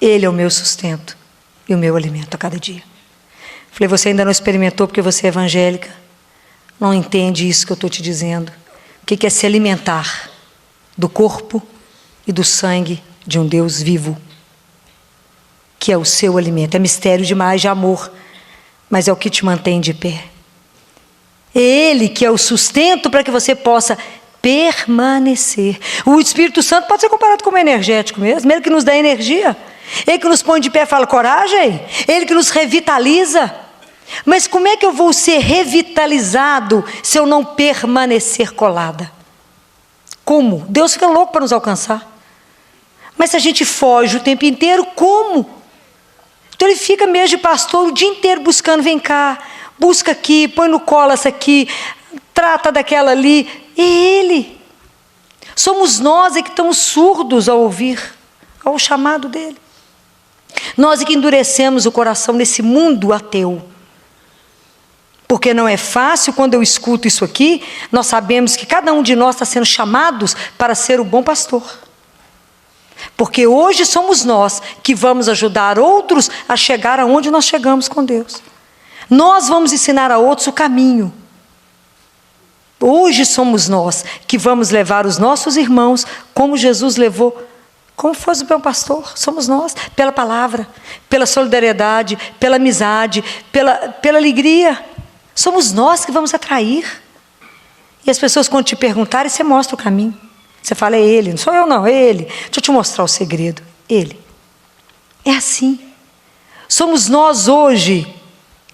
Ele é o meu sustento e o meu alimento a cada dia. Falei, você ainda não experimentou porque você é evangélica? Não entende isso que eu estou te dizendo. O que é se alimentar do corpo e do sangue de um Deus vivo, que é o seu alimento. É mistério demais de amor, mas é o que te mantém de pé. É Ele que é o sustento para que você possa permanecer. O Espírito Santo pode ser comparado como energético mesmo, Ele que nos dá energia, Ele que nos põe de pé e fala, coragem, Ele que nos revitaliza. Mas como é que eu vou ser revitalizado se eu não permanecer colada? Como? Deus fica louco para nos alcançar. Mas se a gente foge o tempo inteiro, como? Então ele fica mesmo de pastor o dia inteiro buscando, vem cá, busca aqui, põe no colo essa aqui, trata daquela ali. É Ele. Somos nós que estamos surdos ao ouvir, ao chamado dele. Nós que endurecemos o coração nesse mundo ateu. Porque não é fácil, quando eu escuto isso aqui, nós sabemos que cada um de nós está sendo chamados para ser o bom pastor. Porque hoje somos nós que vamos ajudar outros a chegar aonde nós chegamos com Deus. Nós vamos ensinar a outros o caminho. Hoje somos nós que vamos levar os nossos irmãos como Jesus levou, como fosse o bom pastor. Somos nós, pela palavra, pela solidariedade, pela amizade, pela alegria. Somos nós que vamos atrair. E as pessoas, quando te perguntarem, você mostra o caminho. Você fala, é Ele, não sou eu não, é Ele. Deixa eu te mostrar o segredo. Ele. É assim. Somos nós hoje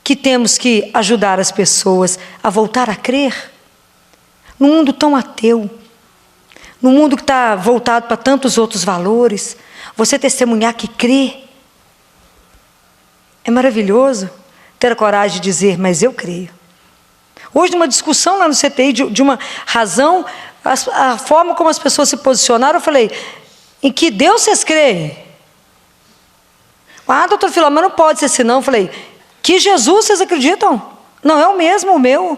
que temos que ajudar as pessoas a voltar a crer. Num mundo tão ateu, num mundo que está voltado para tantos outros valores, você testemunhar que crê. É maravilhoso ter a coragem de dizer, mas eu creio. Hoje, numa discussão lá no CTI, de uma razão, a forma como as pessoas se posicionaram, eu falei, em que Deus vocês creem? Ah, doutor Filó, mas não pode ser assim não. Eu falei, que Jesus vocês acreditam? Não é o mesmo, o meu.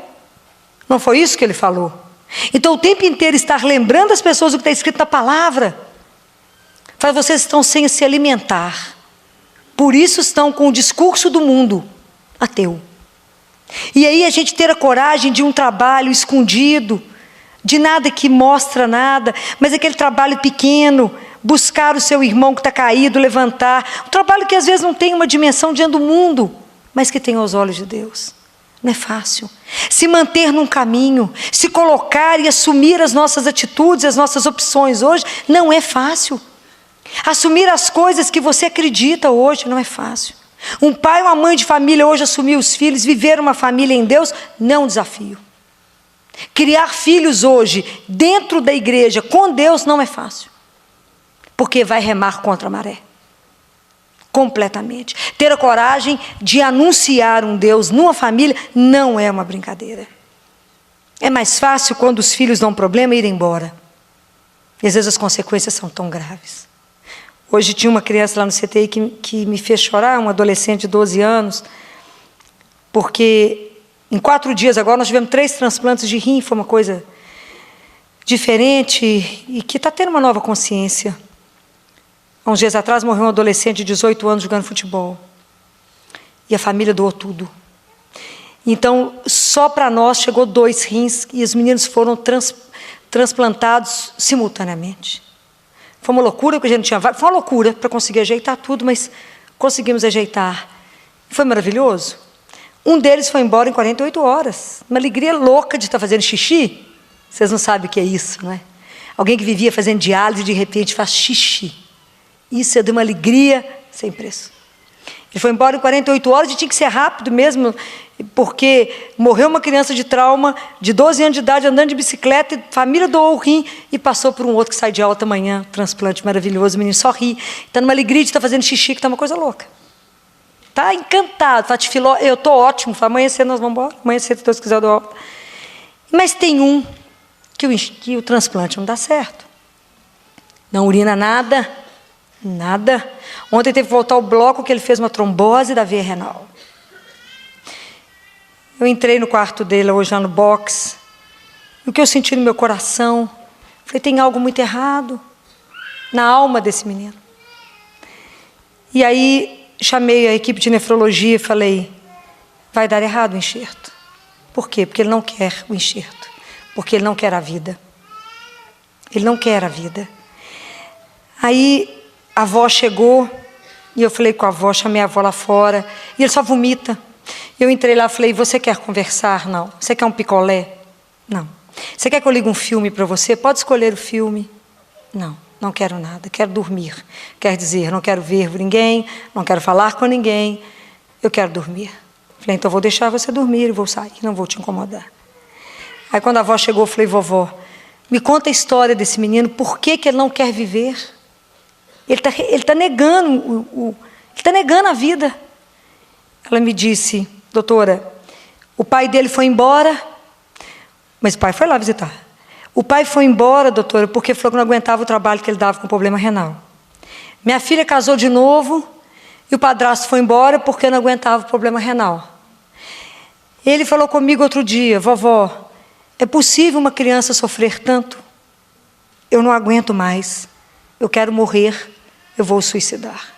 Não foi isso que ele falou. Então, o tempo inteiro estar lembrando as pessoas o que está escrito na palavra, faz vocês estão sem se alimentar. Por isso estão com o discurso do mundo ateu. E aí a gente ter a coragem de um trabalho escondido, de nada que mostra nada, mas aquele trabalho pequeno, buscar o seu irmão que está caído, levantar, um trabalho que às vezes não tem uma dimensão diante do mundo, mas que tem aos olhos de Deus. Não é fácil. Se manter num caminho, se colocar e assumir as nossas atitudes, as nossas opções hoje, não é fácil. Assumir as coisas que você acredita hoje não é fácil. Um pai ou uma mãe de família hoje assumir os filhos, viver uma família em Deus, não é um desafio. Criar filhos hoje, dentro da igreja, com Deus, não é fácil. Porque vai remar contra a maré. Completamente. Ter a coragem de anunciar um Deus numa família não é uma brincadeira. É mais fácil quando os filhos dão problema ir embora. E às vezes as consequências são tão graves. Hoje tinha uma criança lá no CTI que me fez chorar, um adolescente de 12 anos, porque Em 4 dias agora nós tivemos 3 transplantes de rim, foi uma coisa diferente e que está tendo uma nova consciência. Há uns dias atrás morreu um adolescente de 18 anos jogando futebol. E a família doou tudo. Então, só para nós chegou 2 rins e os meninos foram transplantados simultaneamente. Foi uma loucura, porque a gente não tinha vaga. Foi uma loucura para conseguir ajeitar tudo, mas conseguimos ajeitar. Foi maravilhoso. Um deles foi embora em 48 horas. Uma alegria louca de estar fazendo xixi. Vocês não sabem o que é isso, não é? Alguém que vivia fazendo diálise e de repente faz xixi. Isso é de uma alegria sem preço. Ele foi embora em 48 horas e tinha que ser rápido mesmo, porque morreu uma criança de trauma, de 12 anos de idade, andando de bicicleta, e família doou o rim e passou por um outro que sai de alta amanhã, transplante maravilhoso, o menino só ri. Está numa alegria de estar fazendo xixi, que está uma coisa louca. Está encantado, Fatifiló, eu estou ótimo, amanhã cedo nós vamos embora, amanhã cedo, se Deus quiser, eu dou alta. Mas tem um que o transplante não dá certo. Não urina nada, nada. Ontem teve que voltar ao bloco que ele fez uma trombose da veia renal. Eu entrei no quarto dele hoje lá no box. O que eu senti no meu coração? Falei, tem algo muito errado na alma desse menino. E aí chamei a equipe de nefrologia e falei, vai dar errado o enxerto. Por quê? Porque ele não quer o enxerto. Porque ele não quer a vida. Ele não quer a vida. Aí a avó chegou e eu falei com a avó, chamei a avó lá fora e ele só vomita. Eu entrei lá e falei, você quer conversar? Não. Você quer um picolé? Não. Você quer que eu ligue um filme para você? Pode escolher o filme. Não, não quero nada, quero dormir. Quer dizer, não quero ver ninguém, não quero falar com ninguém, eu quero dormir. Falei, então vou deixar você dormir e vou sair, não vou te incomodar. Aí quando a avó chegou, eu falei, vovó, me conta a história desse menino, por que ele não quer viver? Ele tá negando a vida. Ela me disse, doutora, o pai dele foi embora, mas o pai foi lá visitar. O pai foi embora, doutora, porque falou que não aguentava o trabalho que ele dava com problema renal. Minha filha casou de novo e o padrasto foi embora porque não aguentava o problema renal. Ele falou comigo outro dia, vovó, é possível uma criança sofrer tanto? Eu não aguento mais, eu quero morrer, eu vou suicidar.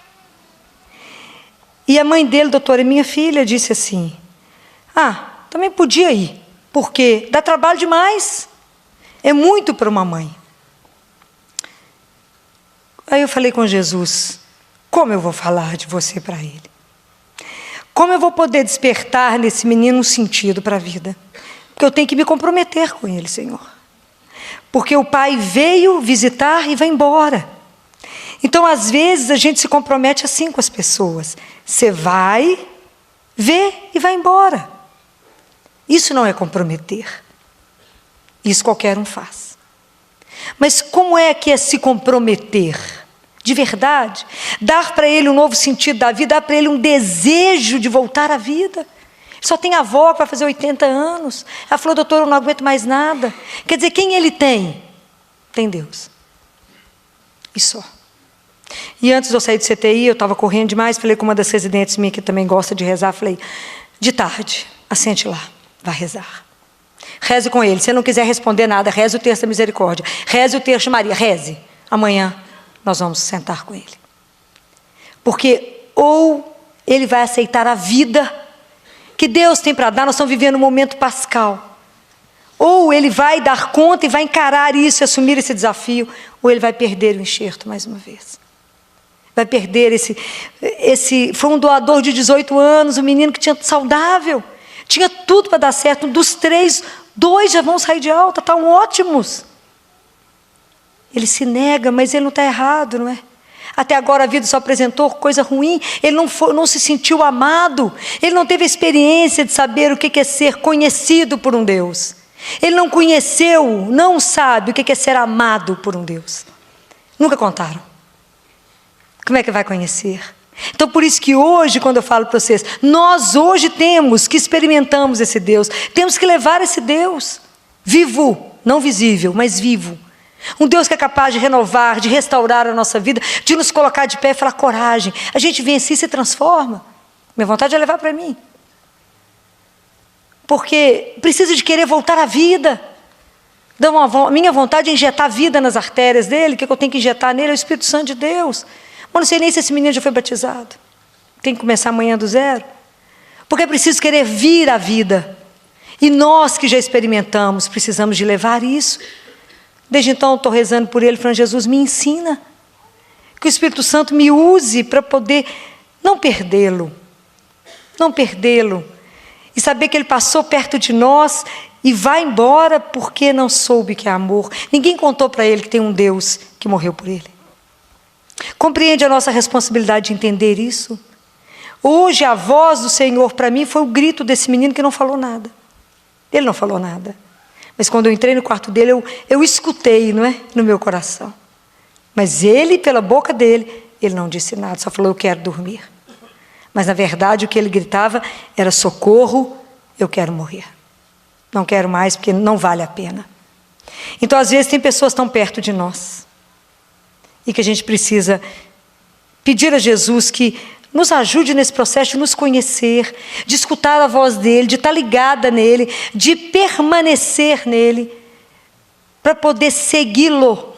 E a mãe dele, doutora, minha filha, disse assim, também podia ir, porque dá trabalho demais, é muito para uma mãe. Aí eu falei com Jesus, como eu vou falar de você para ele? Como eu vou poder despertar nesse menino um sentido para a vida? Porque eu tenho que me comprometer com ele, Senhor. Porque o pai veio visitar e vai embora. Então, às vezes, a gente se compromete assim com as pessoas. Você vai, vê e vai embora. Isso não é comprometer. Isso qualquer um faz. Mas como é que é se comprometer? De verdade? Dar para ele um novo sentido da vida, dar para ele um desejo de voltar à vida. Só tem a avó que vai fazer 80 anos. Ela falou, doutor, eu não aguento mais nada. Quer dizer, quem ele tem? Tem Deus. E só. E antes de eu sair do CTI, eu estava correndo demais, falei com uma das residentes minhas que também gosta de rezar, falei, de tarde, assente lá, vai rezar. Reze com ele, se não quiser responder nada, reze o terço da misericórdia, reze o terço de Maria, reze. Amanhã nós vamos sentar com ele. Porque ou ele vai aceitar a vida que Deus tem para dar, nós estamos vivendo um momento pascal. Ou ele vai dar conta e vai encarar isso, assumir esse desafio, ou ele vai perder o enxerto mais uma vez. Vai perder foi um doador de 18 anos, um menino que tinha saudável, tinha tudo para dar certo. Dos 3, 2 já vão sair de alta, estão ótimos. Ele se nega, mas ele não está errado, não é? Até agora a vida só apresentou coisa ruim, ele não se sentiu amado, ele não teve a experiência de saber o que é ser conhecido por um Deus. Ele não conheceu, não sabe o que é ser amado por um Deus. Nunca contaram. Como é que vai conhecer? Então, por isso que hoje, quando eu falo para vocês, nós hoje temos que experimentamos esse Deus, temos que levar esse Deus vivo, não visível, mas vivo. Um Deus que é capaz de renovar, de restaurar a nossa vida, de nos colocar de pé e falar coragem. A gente vence e se transforma. Minha vontade é levar para mim. porque preciso de querer voltar à vida. Minha vontade é injetar vida nas artérias dele, o que eu tenho que injetar nele é o Espírito Santo de Deus. Eu não sei nem se esse menino já foi batizado. Tem que começar amanhã do zero. Porque é preciso querer vir à vida. E nós que já experimentamos, precisamos de levar isso. Desde então eu estou rezando por ele, falando: Jesus, me ensina. Que o Espírito Santo me use para poder não perdê-lo. Não perdê-lo. E saber que ele passou perto de nós e vai embora porque não soube que é amor. Ninguém contou para ele que tem um Deus que morreu por ele. Compreende a nossa responsabilidade de entender isso? Hoje a voz do Senhor para mim foi o grito desse menino que não falou nada. Ele não falou nada. Mas quando eu entrei no quarto dele, eu escutei, não é? No meu coração. Mas ele, pela boca dele, ele não disse nada, só falou: eu quero dormir. Mas na verdade o que ele gritava era: socorro, eu quero morrer. Não quero mais porque não vale a pena. Então às vezes tem pessoas tão perto de nós e que a gente precisa pedir a Jesus que nos ajude nesse processo de nos conhecer, de escutar a voz dele, de estar ligada nele, de permanecer nele, para poder segui-lo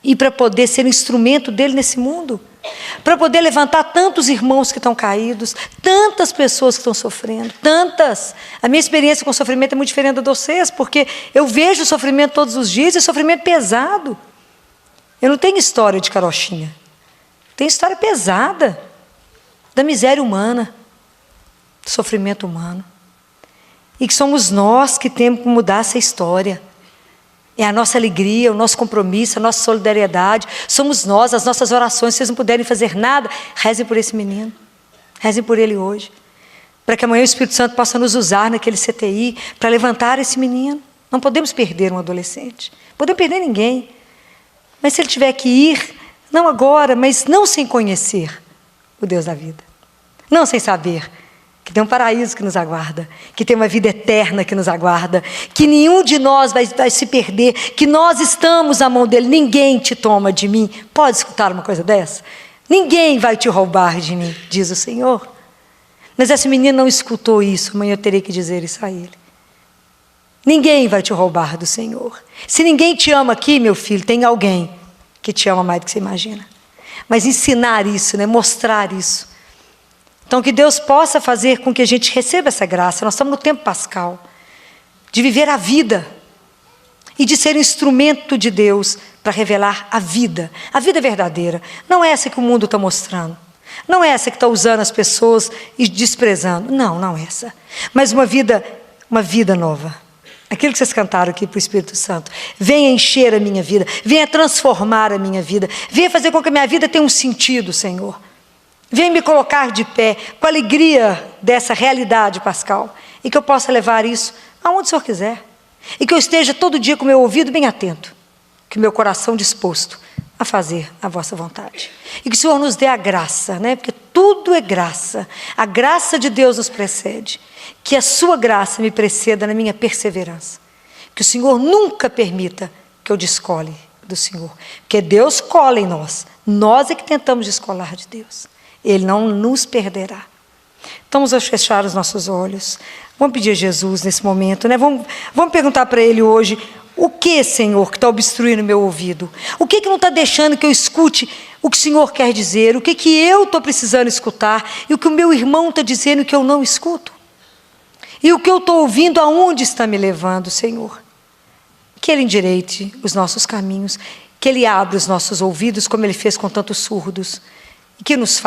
e para poder ser instrumento dele nesse mundo, para poder levantar tantos irmãos que estão caídos, tantas pessoas que estão sofrendo, tantas. A minha experiência com o sofrimento é muito diferente da de vocês, porque eu vejo o sofrimento todos os dias, e sofrimento pesado. Eu não tenho história de carochinha. Tem história pesada da miséria humana, do sofrimento humano. E que somos nós que temos que mudar essa história. É a nossa alegria, o nosso compromisso, a nossa solidariedade. Somos nós, as nossas orações. Se vocês não puderem fazer nada, rezem por esse menino. Rezem por ele hoje. Para que amanhã o Espírito Santo possa nos usar naquele CTI para levantar esse menino. Não podemos perder um adolescente. Não podemos perder ninguém. Mas se ele tiver que ir, não agora, mas não sem conhecer o Deus da vida. Não sem saber que tem um paraíso que nos aguarda, que tem uma vida eterna que nos aguarda, que nenhum de nós vai se perder, que nós estamos na mão dele, ninguém te toma de mim. Pode escutar uma coisa dessa? Ninguém vai te roubar de mim, diz o Senhor. Mas esse menino não escutou isso, amanhã eu terei que dizer isso a ele. Ninguém vai te roubar do Senhor. Se ninguém te ama aqui, meu filho, tem alguém que te ama mais do que você imagina. Mas ensinar isso, né? Mostrar isso. Então que Deus possa fazer com que a gente receba essa graça. Nós estamos no tempo pascal, de viver a vida e de ser instrumento de Deus para revelar a vida verdadeira. Não é essa que o mundo está mostrando. Não é essa que está usando as pessoas e desprezando. Não, não é essa. Mas uma vida nova. Aquilo que vocês cantaram aqui para o Espírito Santo. Venha encher a minha vida, venha transformar a minha vida, venha fazer com que a minha vida tenha um sentido, Senhor. Venha me colocar de pé, com a alegria dessa realidade pascal, e que eu possa levar isso aonde o Senhor quiser. E que eu esteja todo dia com o meu ouvido bem atento, que o meu coração disposto a fazer a vossa vontade. E que o Senhor nos dê a graça, né? Porque tudo é graça. A graça de Deus nos precede. Que a sua graça me preceda na minha perseverança. Que o Senhor nunca permita que eu descole do Senhor. Porque Deus cola em nós. Nós é que tentamos descolar de Deus. Ele não nos perderá. Então vamos fechar os nossos olhos. Vamos pedir a Jesus nesse momento, né? Vamos perguntar para Ele hoje: o que, Senhor, que está obstruindo o meu ouvido? O que não está deixando que eu escute o que o Senhor quer dizer? O que eu estou precisando escutar? E o que o meu irmão está dizendo que eu não escuto? E o que eu estou ouvindo, aonde está me levando, Senhor? Que Ele endireite os nossos caminhos, que Ele abra os nossos ouvidos, como Ele fez com tantos surdos, e que nos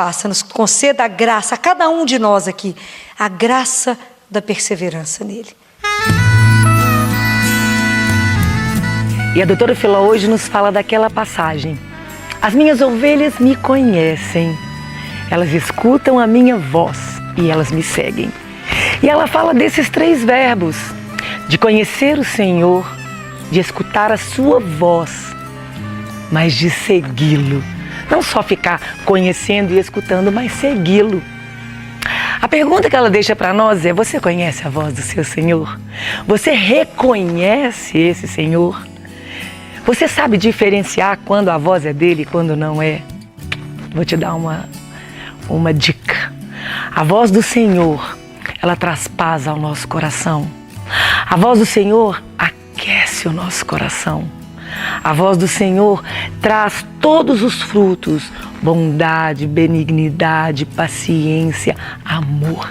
conceda a graça, a cada um de nós aqui, a graça da perseverança nele. E a doutora Filó hoje nos fala daquela passagem: as minhas ovelhas me conhecem, elas escutam a minha voz e elas me seguem. E ela fala desses 3 verbos: de conhecer o Senhor, de escutar a sua voz, mas de segui-lo. Não só ficar conhecendo e escutando, mas segui-lo. A pergunta que ela deixa para nós é: você conhece a voz do seu Senhor? Você reconhece esse Senhor? Você sabe diferenciar quando a voz é dele e quando não é? Vou te dar uma dica. A voz do Senhor, ela traz paz ao nosso coração. A voz do Senhor aquece o nosso coração. A voz do Senhor traz todos os frutos: bondade, benignidade, paciência, amor.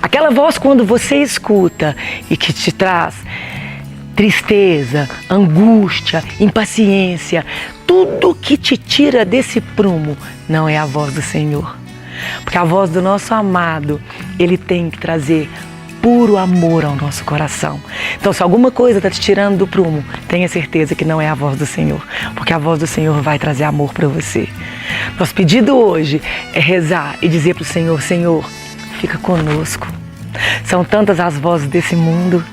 Aquela voz, quando você escuta e que te traz tristeza, angústia, impaciência, tudo que te tira desse prumo, não é a voz do Senhor. Porque a voz do nosso amado, ele tem que trazer puro amor ao nosso coração. Então, se alguma coisa está te tirando do prumo, tenha certeza que não é a voz do Senhor, porque a voz do Senhor vai trazer amor para você. Nosso pedido hoje é rezar e dizer para o Senhor: Senhor, fica conosco. São tantas as vozes desse mundo,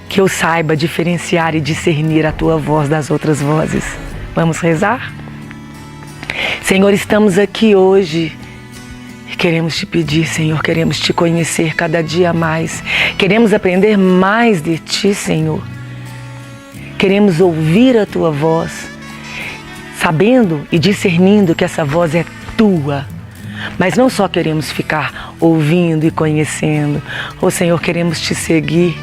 que eu saiba diferenciar e discernir a tua voz das outras vozes. Vamos rezar? Senhor, estamos aqui hoje. Queremos te pedir, Senhor, queremos te conhecer cada dia mais. Queremos aprender mais de ti, Senhor. Queremos ouvir a tua voz, sabendo e discernindo que essa voz é tua. Mas não só queremos ficar ouvindo e conhecendo. Ô Senhor, queremos te seguir.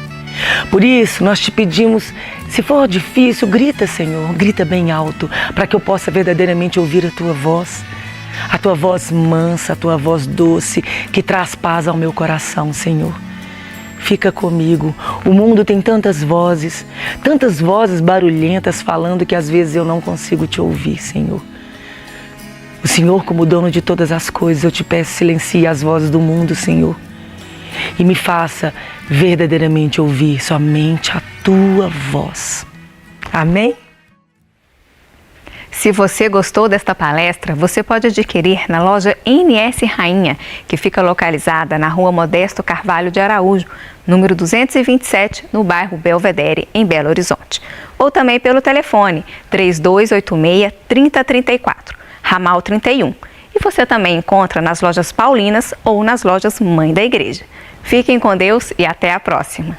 Por isso, nós te pedimos, se for difícil, grita, Senhor, grita bem alto, para que eu possa verdadeiramente ouvir a tua voz. A tua voz mansa, a tua voz doce, que traz paz ao meu coração, Senhor. Fica comigo. O mundo tem tantas vozes barulhentas falando que às vezes eu não consigo te ouvir, Senhor. O Senhor, como dono de todas as coisas, eu te peço, silencie as vozes do mundo, Senhor. E me faça verdadeiramente ouvir somente a tua voz. Amém? Se você gostou desta palestra, você pode adquirir na loja NS Rainha, que fica localizada na Rua Modesto Carvalho de Araújo, número 227, no bairro Belvedere, em Belo Horizonte. Ou também pelo telefone 3286-3034, ramal 31. E você também encontra nas lojas Paulinas ou nas lojas Mãe da Igreja. Fiquem com Deus e até a próxima!